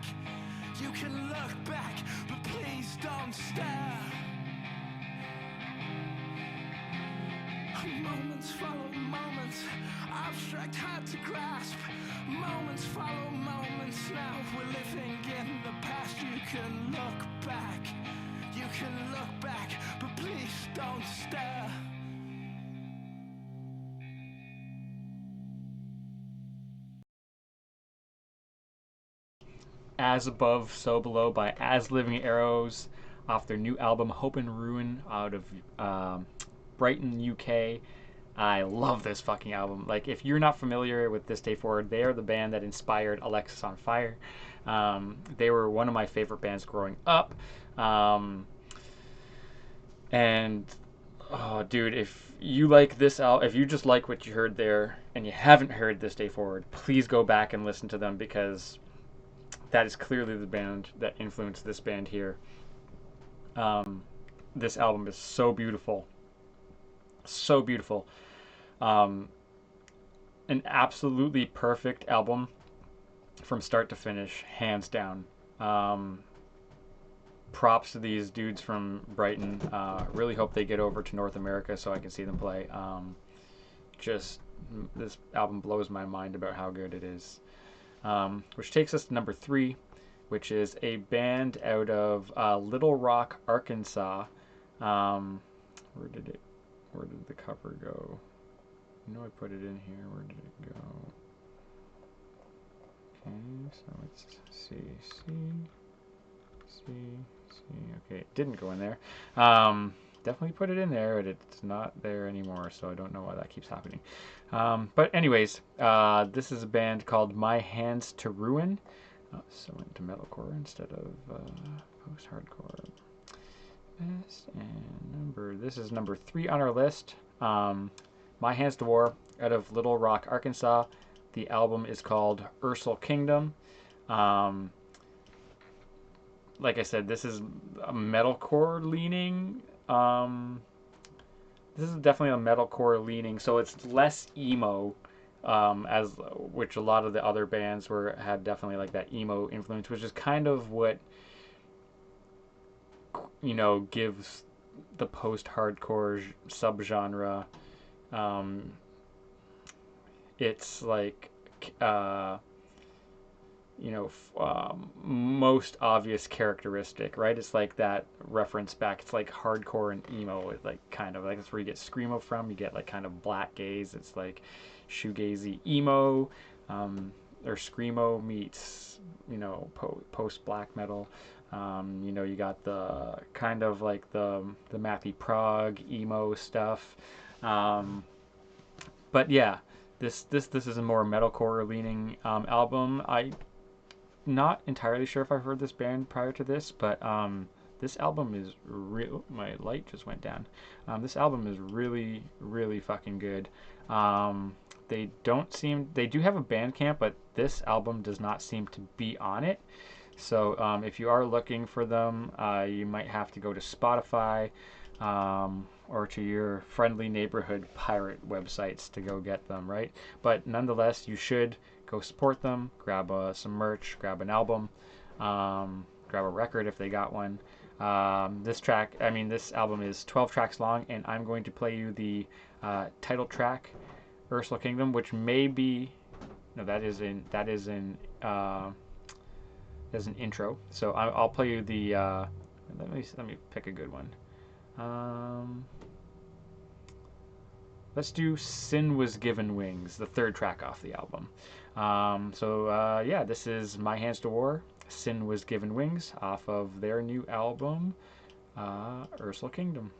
You can look back, but please don't stare. Moments follow moments, abstract, hard to grasp. Moments follow moments, now we're living in the past. You can look back, you can look back, but please don't stare. As Above, So Below by As Living Arrows off their new album Hope and Ruin out of Brighton, UK. I love this fucking album. Like, if you're not familiar with This Day Forward, they are the band that inspired Alexis on Fire. They were one of my favorite bands growing up. And, oh, dude, if you like this album, if you just like what you heard there and you haven't heard This Day Forward, please go back and listen to them, because that is clearly the band that influenced this band here. This album is so beautiful. So beautiful. An absolutely perfect album from start to finish, hands down. Props to these dudes from Brighton. Really hope they get over to North America so I can see them play. This album blows my mind about how good it is. Which takes us to number 3, which is a band out of Little Rock, Arkansas. Where did the cover go? I know I put it in here. Where did it go? Okay, so let's see. Okay, it didn't go in there. Definitely put it in there, but it's not there anymore, so I don't know why that keeps happening. But anyways, this is a band called My Hands to Ruin. So went to metalcore instead of post-hardcore. This is number 3 on our list. My Hands to War out of Little Rock, Arkansas. The album is called Ursal Kingdom. Like I said, this is a metalcore leaning. This is definitely a metalcore leaning, so it's less emo, which a lot of the other bands had definitely like that emo influence, which is kind of what, you know, gives the post-hardcore subgenre it's like most obvious characteristic, right? It's like that reference back. It's like hardcore and emo. It's like kind of like that's where you get screamo from. You get like kind of black gaze. It's like shoegazy emo, or screamo meets post black metal. You got the kind of like the Matthew Prague emo stuff. But yeah, this is a more metalcore leaning album. I'm not entirely sure if I've heard this band prior to this, but this album is real. My light just went down. This album is really, really fucking good. They do have a Bandcamp, but this album does not seem to be on it. So if you are looking for them, you might have to go to Spotify or to your friendly neighborhood pirate websites to go get them, right? But nonetheless, you should go support them, grab some merch, grab an album, grab a record if they got one. This album is 12 tracks long, and I'm going to play you the title track, Ursal Kingdom, which may be, no, that is an intro. So I'll play you the, let me pick a good one. Let's do Sin Was Given Wings, the third track off the album. This is My Hands to War, Sin Was Given Wings, off of their new album, Ursal Kingdom.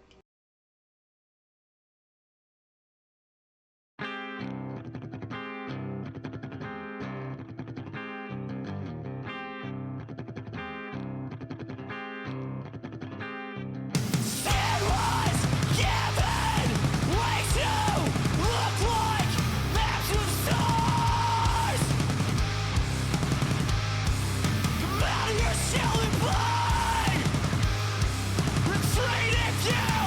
Yeah!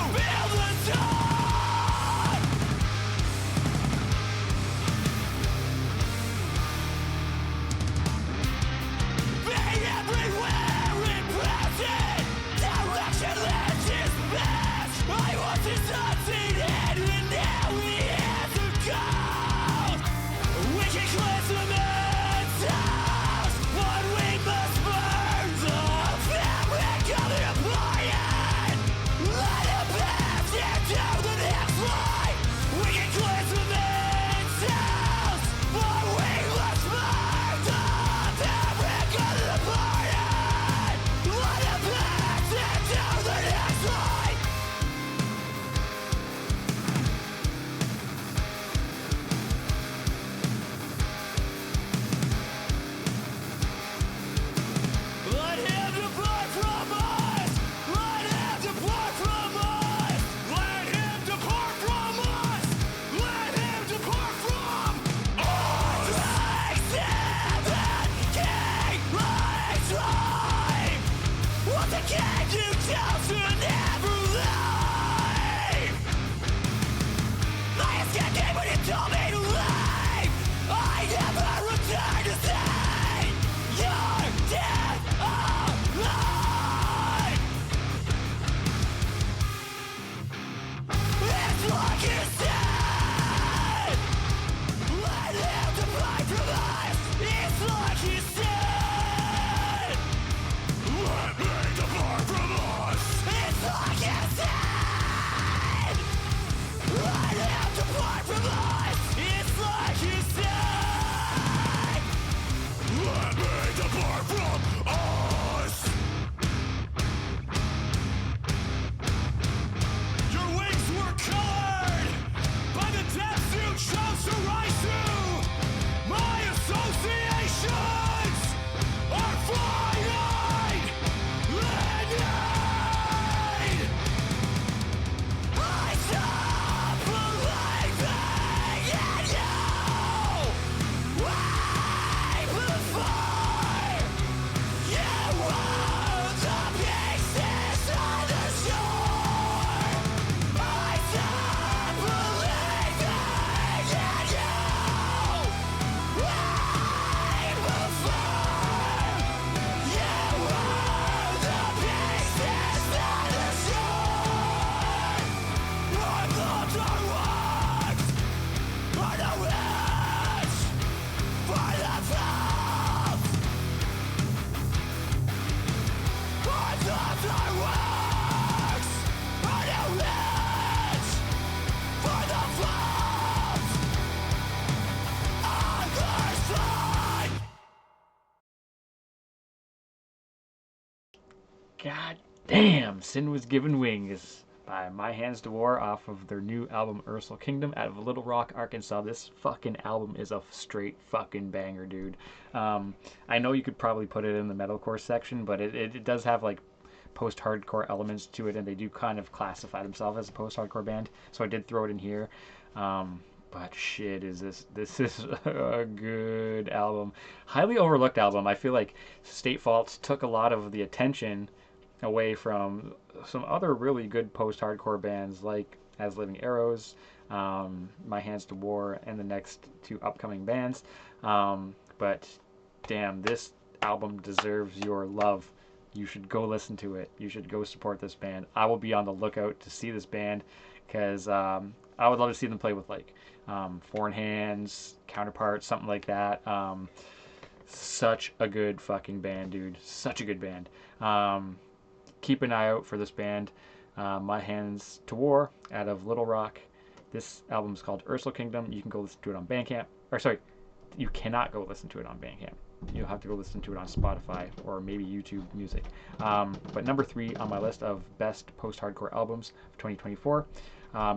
God damn, Sin Was Given Wings by My Hands to War off of their new album Ursal Kingdom out of Little Rock, Arkansas. This fucking album is a straight fucking banger, dude. I know you could probably put it in the metalcore section, but it does have like post-hardcore elements to it, and they do kind of classify themselves as a post-hardcore band, so I did throw it in here. But shit, is this is a good album. Highly overlooked album. I feel like State Faults took a lot of the attention away from some other really good post-hardcore bands like As Living Arrows, My Hands to War, and the next two upcoming bands. But damn, this album deserves your love. You should go listen to it. You should go support this band. I will be on the lookout to see this band because I would love to see them play with like Foreign Hands, Counterparts, something like that. Such a good fucking band, dude. Such a good band. Keep an eye out for this band. My Hands to War out of Little Rock. This album is called Ursal Kingdom. You can go listen to it on Bandcamp. Or sorry, you cannot go listen to it on Bandcamp. You'll have to go listen to it on Spotify or maybe YouTube Music. But number 3 on my list of best post-hardcore albums of 2024.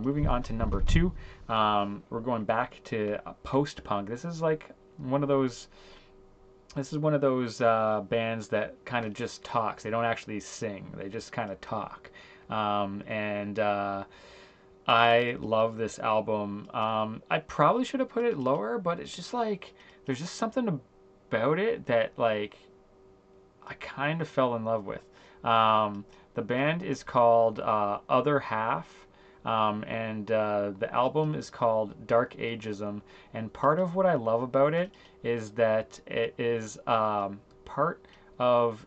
Moving on to number 2, we're going back to post-punk. This is like one of those bands that kind of just talks. They don't actually sing. They just kind of talk. I love this album. I probably should have put it lower, but it's just like there's just something about it that like I kind of fell in love with. The band is called Other Half. The album is called Dark Ageism, and part of what I love about it is that it is part of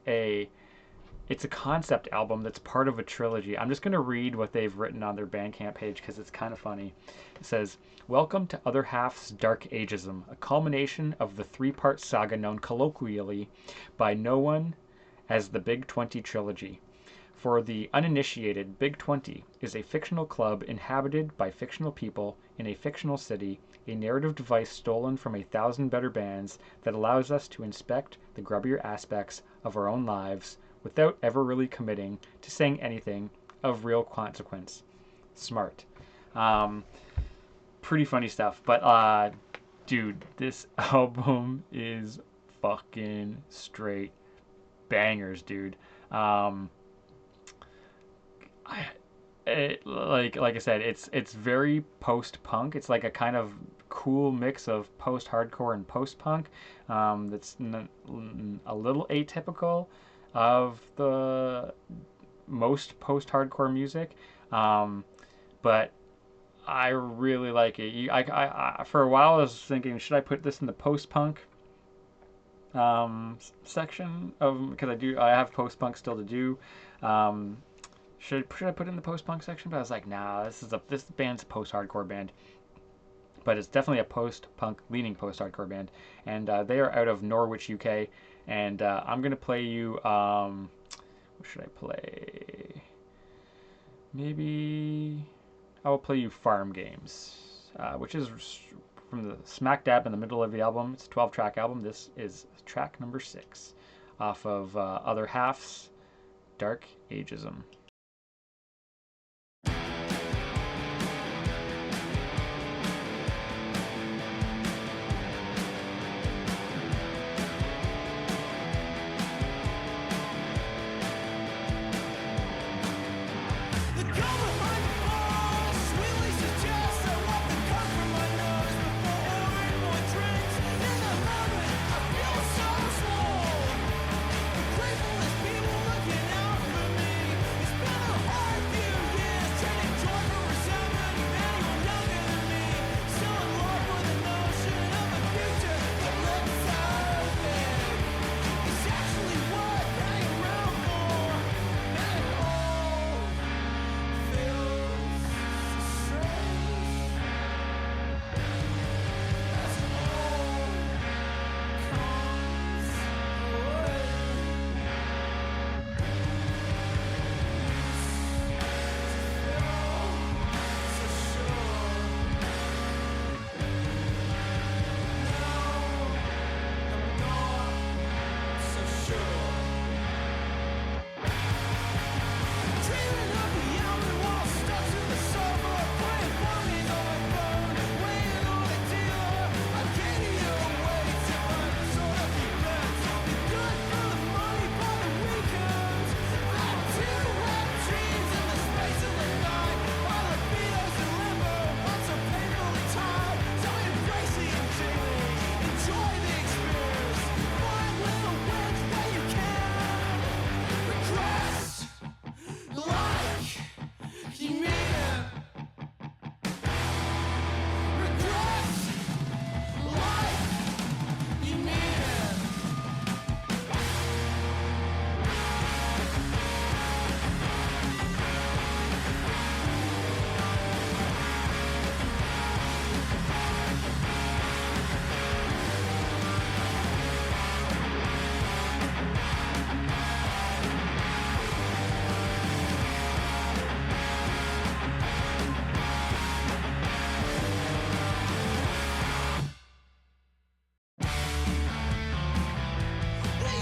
it's a concept album that's part of a trilogy. I'm just going to read what they've written on their Bandcamp page because it's kind of funny. It says, "Welcome to Other Half's Dark Ageism, a culmination of the 3-part saga known colloquially by no one as the Big 20 trilogy. For the uninitiated, Big 20 is a fictional club inhabited by fictional people in a fictional city, a narrative device stolen from 1,000 better bands that allows us to inspect the grubbier aspects of our own lives without ever really committing to saying anything of real consequence." Smart. Pretty funny stuff. But, dude, this album is fucking straight bangers, dude. Like I said, it's very post-punk. It's like a kind of cool mix of post-hardcore and post-punk. That's a little atypical of the most post-hardcore music, but I really like it. I for a while I was thinking, should I put this in the post-punk section of, because I have post-punk still to do. Should I put it in the post-punk section? But I was like, nah, this band's a post-hardcore band. But it's definitely a post-punk leaning post-hardcore band. And they are out of Norwich, UK. And I'm going to play you, what should I play? Maybe I will play you Farm Games, which is from the smack dab in the middle of the album. It's a 12-track album. This is track number 6 off of Other Half's Dark Ageism. The government falls, really suggests I want the cut from my nose before more drinks. In the moment, I feel so small. The grateful is people looking out for me. It's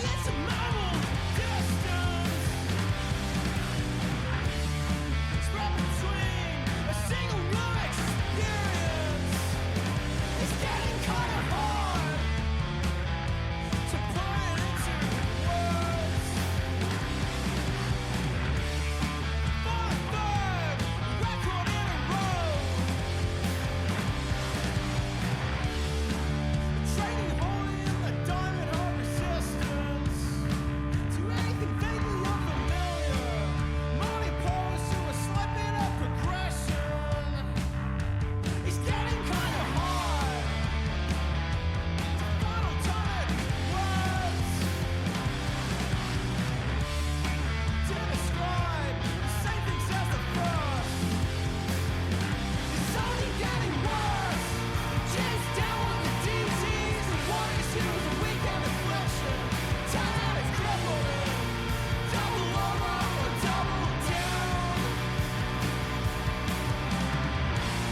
It's a marvel distance spread between a single new experience. It's getting kind of hard to put it into words. For a third record in a row, training holy in the diamond of resistance to anything vaguely unfamiliar. Money pose to a slipping of progression. It's getting kind of hard to final tonic words to describe the same things as the first. It's only getting worse. Chase down with the disease and one issue is a weekend affliction. Time out is crippling. Double over or double down.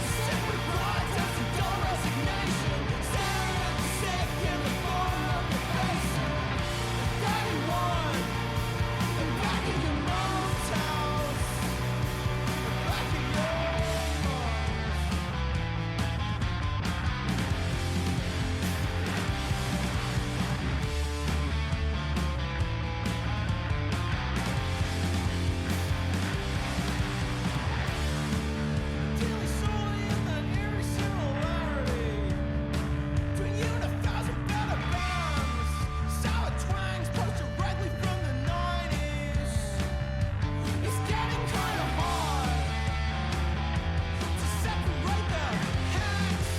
Sick with blood, that's a dull resignation. Staring at the sick in the bottom of the basin. 31 and back in your mom's house. Back in your dealing solely in that eerie similarity between you and 1,000 better bands. Sour twangs pushed directly from the 90s. It's getting kind of hard to separate the hacks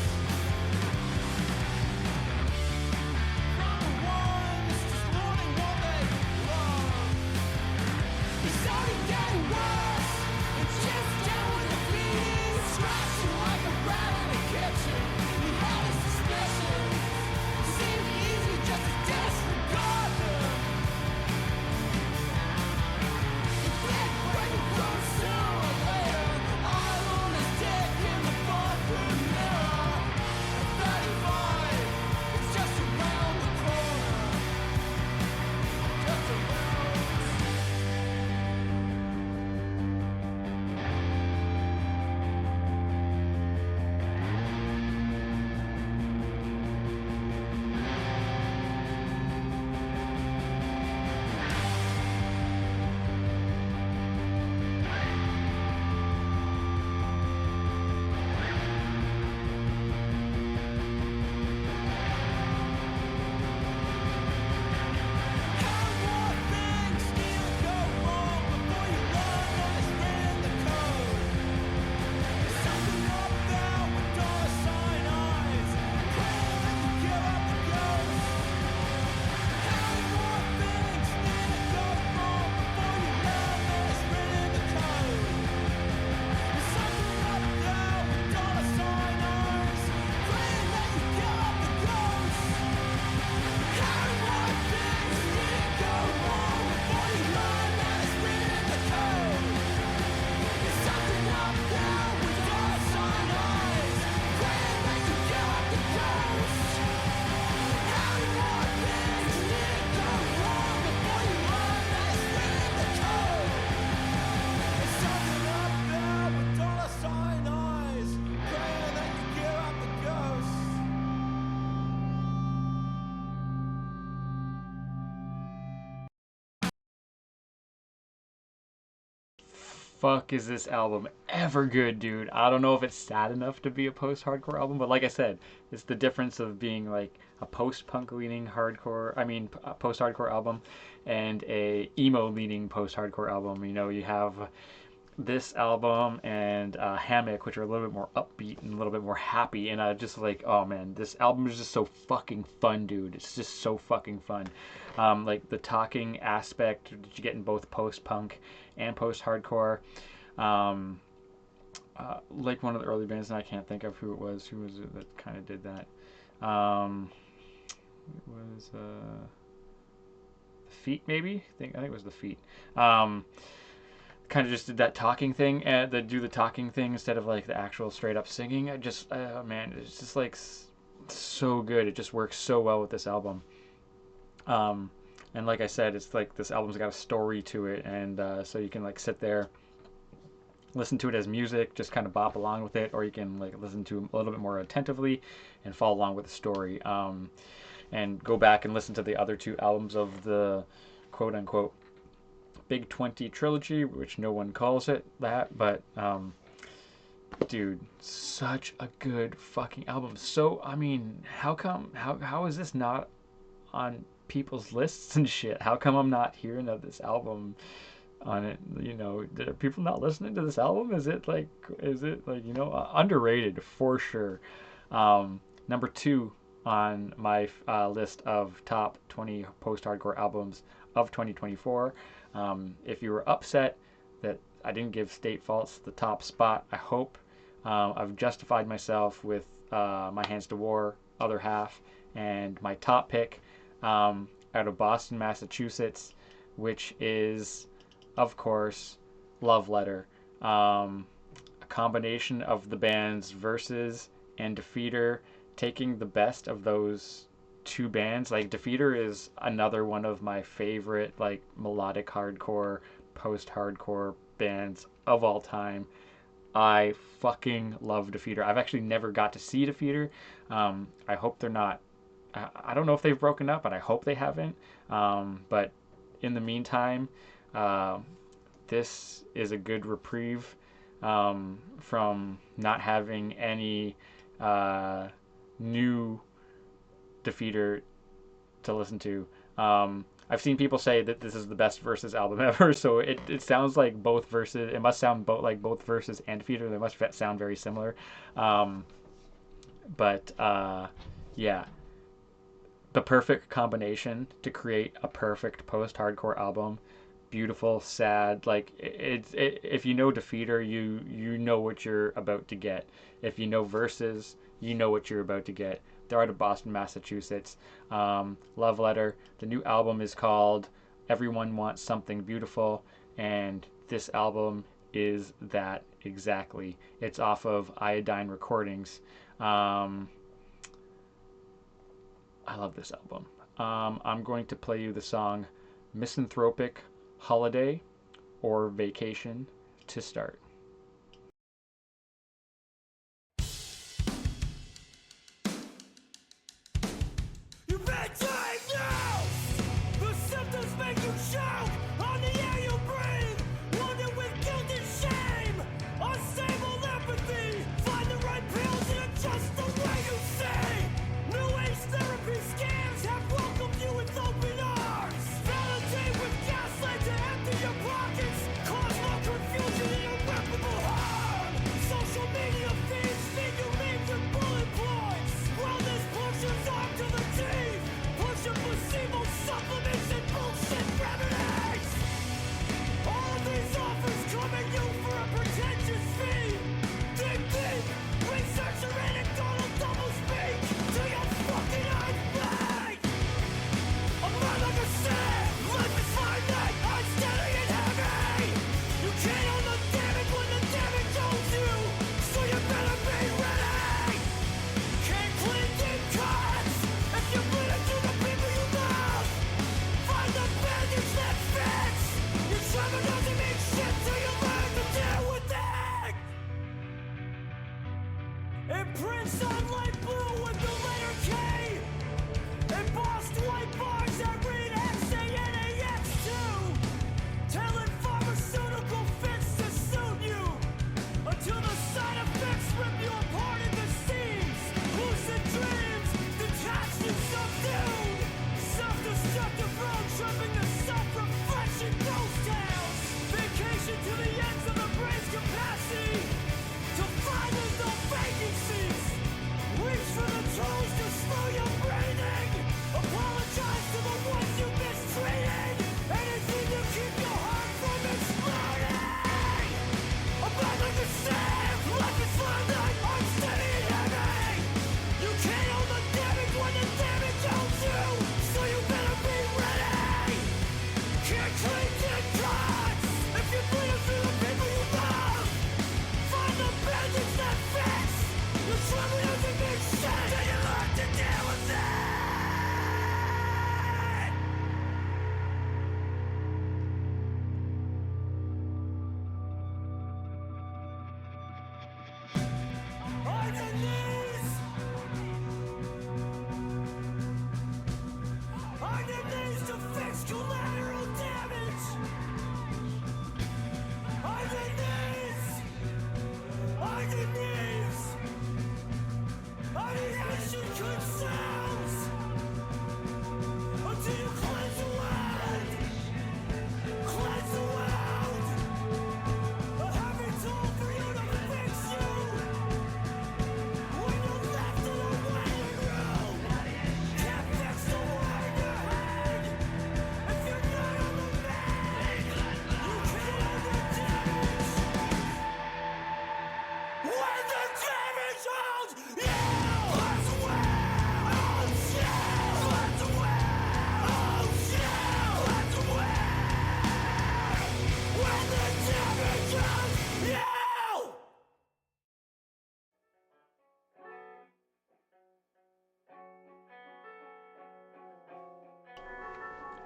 from the ones just lording what they love. It's only getting worse. It's just down with the feet, scratching like a rat in the kitchen. You had a suspicion. Seemed easy just to disregard them. The big break will come sooner or later. Eye on his dick in the bathroom mirror. At 35, it's just around the corner. Just around. Fuck, is this album ever good, dude? I don't know if it's sad enough to be a post-hardcore album, but like I said, it's the difference of being like a post-punk leaning post-hardcore album and a emo leaning post-hardcore album. You know, you have this album and Hammock, which are a little bit more upbeat and a little bit more happy, and I just like, oh man, this album is just so fucking fun, dude. It's just so fucking fun. Like the talking aspect that you get in both post-punk and post-hardcore. Like one of the early bands, and I can't think of who it was. Who was it that kind of did that? It was Feet, maybe. I think it was the Feet. Kind of just did that talking thing, and do the talking thing instead of like the actual straight up singing. I just, man, it's just like so good. It just works so well with this album. And like I said, it's like this album's got a story to it, and so you can like sit there, listen to it as music, just kind of bop along with it, or you can like listen to it a little bit more attentively and follow along with the story. And go back and listen to the other two albums of the quote unquote Big 20 trilogy, which no one calls it that, but dude, such a good fucking album. So I mean, how is this not on people's lists and shit? How come I'm not hearing of this album on it? You know, are people not listening to this album? Is it like underrated for sure? Number 2 on my list of top 20 post-hardcore albums of 2024. If you were upset that I didn't give State Faults the top spot, I hope I've justified myself with My Hands to War, Other Half, and my top pick out of Boston, Massachusetts, which is, of course, Love Letter. A combination of the band's Versus and Defeater, taking the best of those two bands. Like, Defeater is another one of my favorite like melodic hardcore, post-hardcore bands of all time. I fucking love Defeater. I've actually never got to see Defeater. I hope they're not. I don't know if they've broken up, but I hope they haven't. But in the meantime, this is a good reprieve from not having any new Defeater to listen to. I've seen people say that this is the best Versus album ever, so it sounds like both Versus. It must sound like both Versus and Defeater. They must sound very similar. But yeah, the perfect combination to create a perfect post-hardcore album. Beautiful, sad. Like if you know Defeater, you know what you're about to get. If you know Versus, you know what you're about to get. They're out of Boston, Massachusetts. Love Letter. The new album is called Everyone Wants Something Beautiful, and this album is that exactly. It's off of Iodine Recordings. I love this album. I'm going to play you the song Misanthropic Holiday or Vacation to start. You bad time now! The symptoms make you choke on the air you breathe, loaded with guilt and shame, unstable empathy. Find the right pills and adjust the way you see. New age therapy scams have welcomed you with open arms. Validate with gaslight to empty your pockets, cause more confusion and irreparable harm. Social media feeds feed you memes and bullet points. Wellness potions armed to the teeth, pushing placebo supplements and bullshit remedies.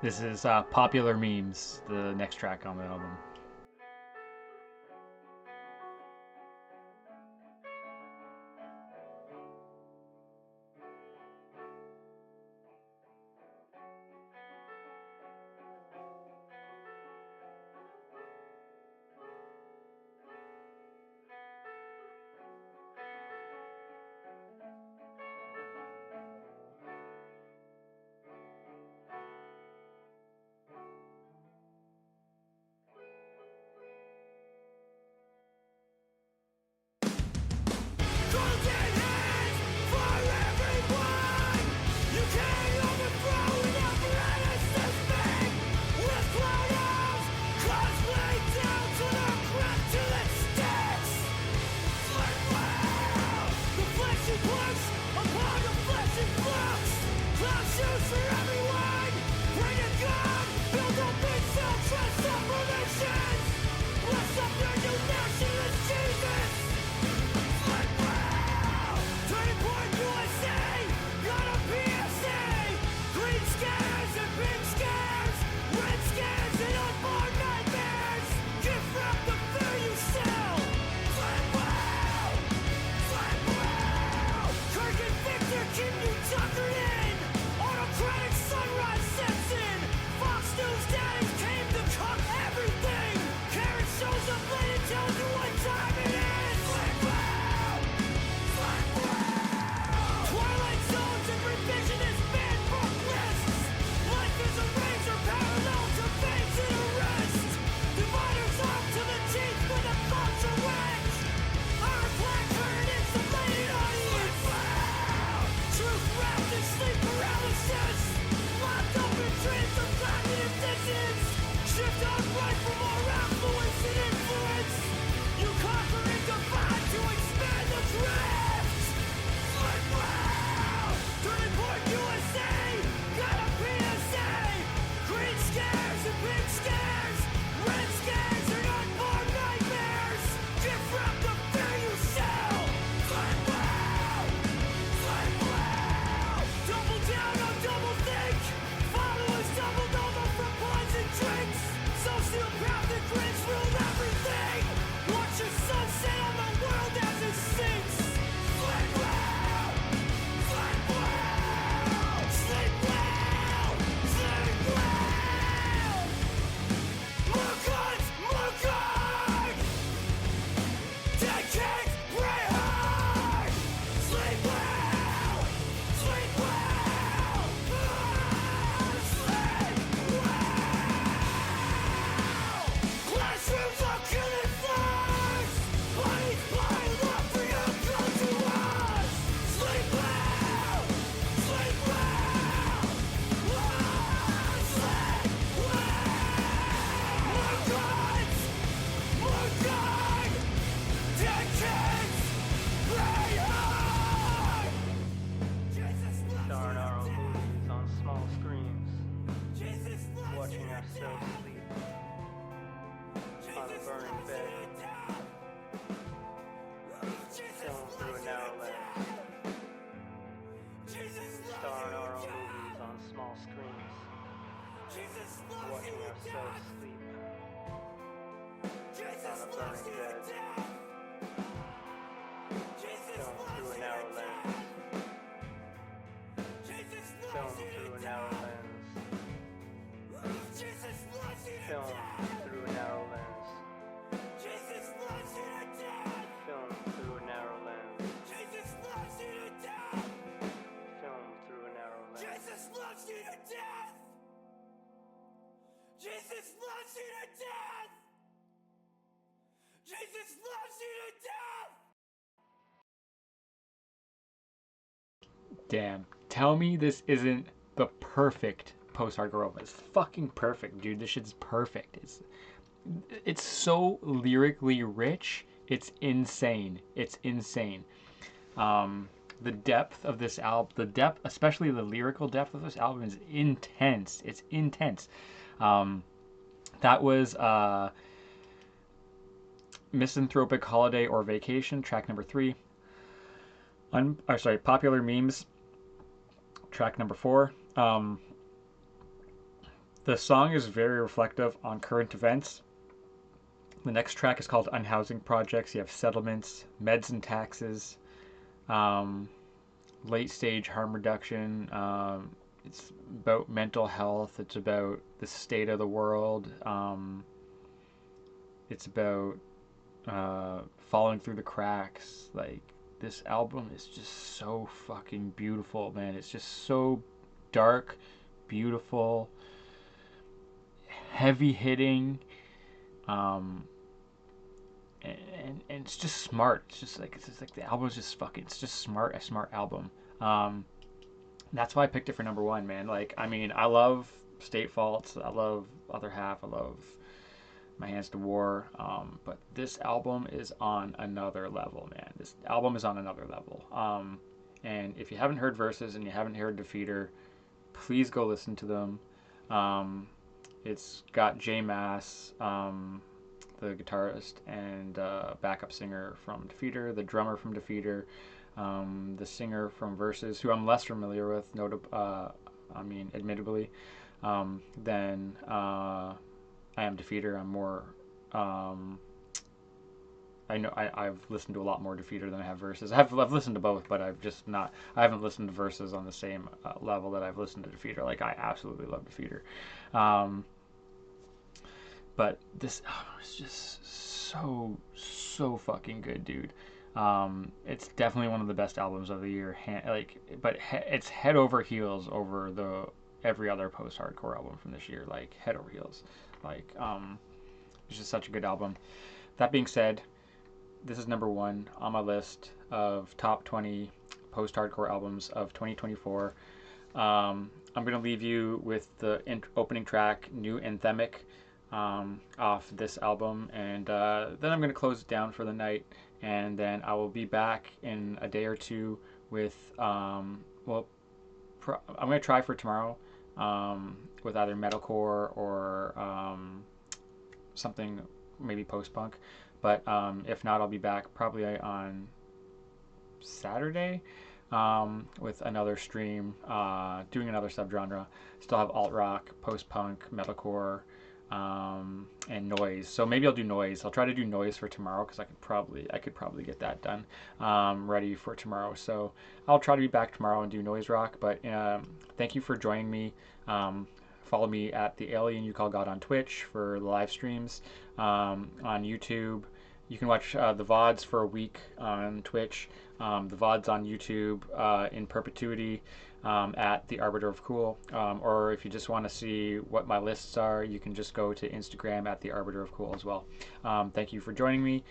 This is Popular Memes, the next track on the album. Golden hands for everyone. You can't overthrow an apparatus this big. With cloudhouse, cosplay down to the ground till it sticks. Flip well, the fleshy push upon the fleshy flux. Cloud shoes for everyone. Bring a gun, build a big cell, trust operations. Bless up your new nationalist Jesus. Turning Point USA, got a PSA. Green scares and pink scares, red scares and unborn nightmares. Gift wrap the fear you sell. Flip well, flip well. Kirk and Victor keep you tuckered in. Autocratic sunrise sets in. Fox News daddies came to cook everything. Karen shows up late and tells you what time it is. Flip well, flip well. Twilight zones and revisionist banned book lists. Life is a razor parallel to veins in a wrist. Dividers armed to the teeth with a thoughts of wedge. Our black herd insulated audience. Truth wrapped in sleep paralysis. Locked up in dreams of cognitive dissonance. Shift on right for more affluence and influence. You conquer and divide to expand the drift. Flip well, Turning Point USA, got a PSA. Green scares and pink scares, red scares and unborn nightmares. Gift wrap the fear you sell. Flip well, flip well. Double down on double think. Followers doubled over from poison drinks. Sociopathic grinch ruled everything. Watch your sunset on the world as it sinks. Flip well, flip well. Sleep well, sleep well. More guns, more guns. Dead kings, pray hard. Sleep well, sleep well. Sleep well. Classrooms are killing thugs. Bodies piled up for you to come to us. Sleep well, sleep well. Sleep well. More guns, more guns. Dead kids, pray hard. Jesus loves Starring our own movies on small screens, Jesus loves watching you to ourselves death. sleep on a Jesus burning loves bed, you to death. Jesus filmed through a loves you narrow to lens. death. Jesus loves Starring you our to own death. movies on small screens, Jesus loves watching you to ourselves death. sleep Jesus on a loves burning you to bed, death. Jesus filmed loves through a you narrow to lens. death. Jesus loves Filmed you through to a narrow death. lens. Jesus loves you to Filmed death. through a narrow lens. Jesus loves you to death. Filmed through a narrow lens. Jesus loves you to death. Filmed through a narrow lens. Jesus loves you to death. Jesus loves you to death. Jesus loves you to death. Damn. Tell me this isn't the perfect post-hardcore album. It's fucking perfect, dude. This shit's perfect. It's so lyrically rich. It's insane. It's insane. The depth of this album, especially the lyrical depth of this album, is intense. It's intense. That was Misanthropic Holiday or Vacation, track number 3. Popular Memes, track number 4. The song is very reflective on current events. The next track is called Unhousing Projects. You have settlements, meds and taxes, late stage harm reduction. It's about mental health. It's about the state of the world. It's about falling through the cracks. Like, this album is just so fucking beautiful, man. It's just so dark, beautiful, heavy hitting, and it's just smart. It's just like the album is just fucking. It's just smart, a smart album. That's why I picked it for number one, man. Like, I mean, I love State Faults. I love Other Half. I love My Hands to War. But this album is on another level, man. This album is on another level. And if you haven't heard Versus and you haven't heard Defeater, please go listen to them. It's got Jay Mass, the guitarist and backup singer from Defeater, the drummer from Defeater, the singer from Versus, who I'm less familiar with, admittedly, than I am Defeater. I'm more, I've listened to a lot more Defeater than I have Versus. I've listened to both, but I haven't listened to Versus on the same level that I've listened to Defeater. Like, I absolutely love Defeater. But this album is just so fucking good, dude. It's definitely one of the best albums of the year. It's head over heels over every other post-hardcore album from this year. Like, head over heels. Like, it's just such a good album. That being said, this is number one on my list of top 20 post-hardcore albums of 2024. I'm gonna leave you with the opening track, New Anthemic, off this album, and then I'm gonna close it down for the night, and then I will be back in a day or two with I'm gonna try for tomorrow with either metalcore or something maybe post-punk, but if not, I'll be back probably on Saturday with another stream, doing another subgenre. Still have alt rock, post-punk, metalcore, and noise. So maybe I'll do noise. I'll try to do noise for tomorrow because I could probably get that done ready for tomorrow. So I'll try to be back tomorrow and do noise rock. But thank you for joining me. Follow me at The Alien You Call God on Twitch for the live streams. On YouTube, you can watch the VODs for a week on Twitch. The VODs on YouTube in perpetuity at The Arbiter of Cool. Or if you just want to see what my lists are, you can just go to Instagram at The Arbiter of Cool as well. Thank you for joining me.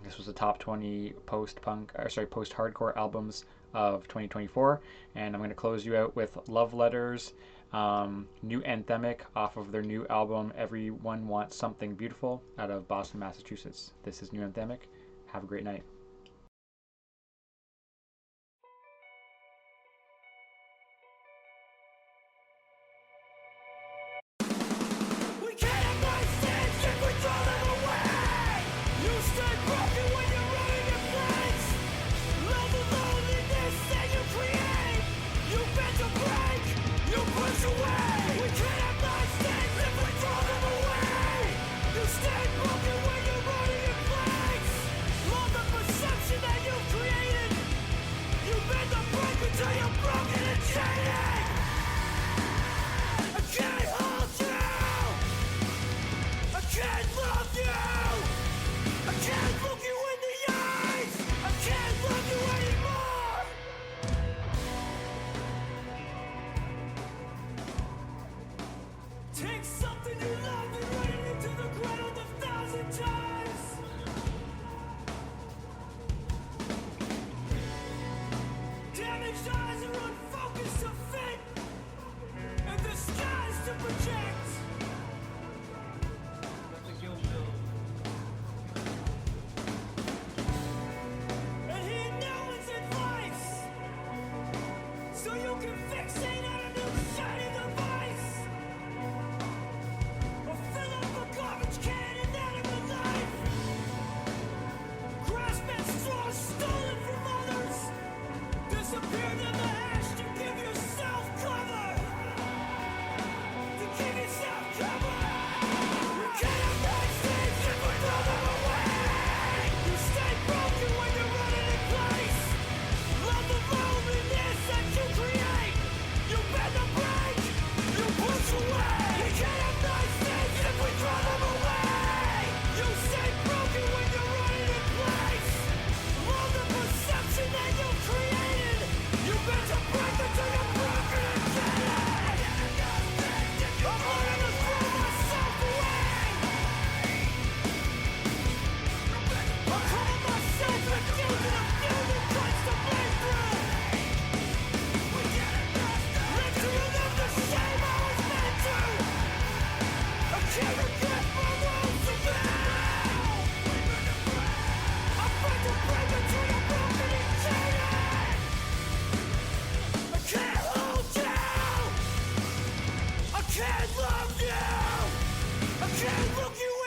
This was the top 20 post-hardcore albums of 2024. And I'm going to close you out with Love Letters, New Anthemic, off of their new album Everyone Wants Something Beautiful, out of Boston, Massachusetts. This is New Anthemic. Have a great night. We can't understand if we throw them away. You stay broken when you're running your place. Love the loneliness that you create. You bend to break, you push away. We can't understand if we throw them away. You stay broken when you're running your place. Love the can't regret my wounds to now. I'm afraid to break into your broken and jaded. I can't hold you. I can't love you. I can't look you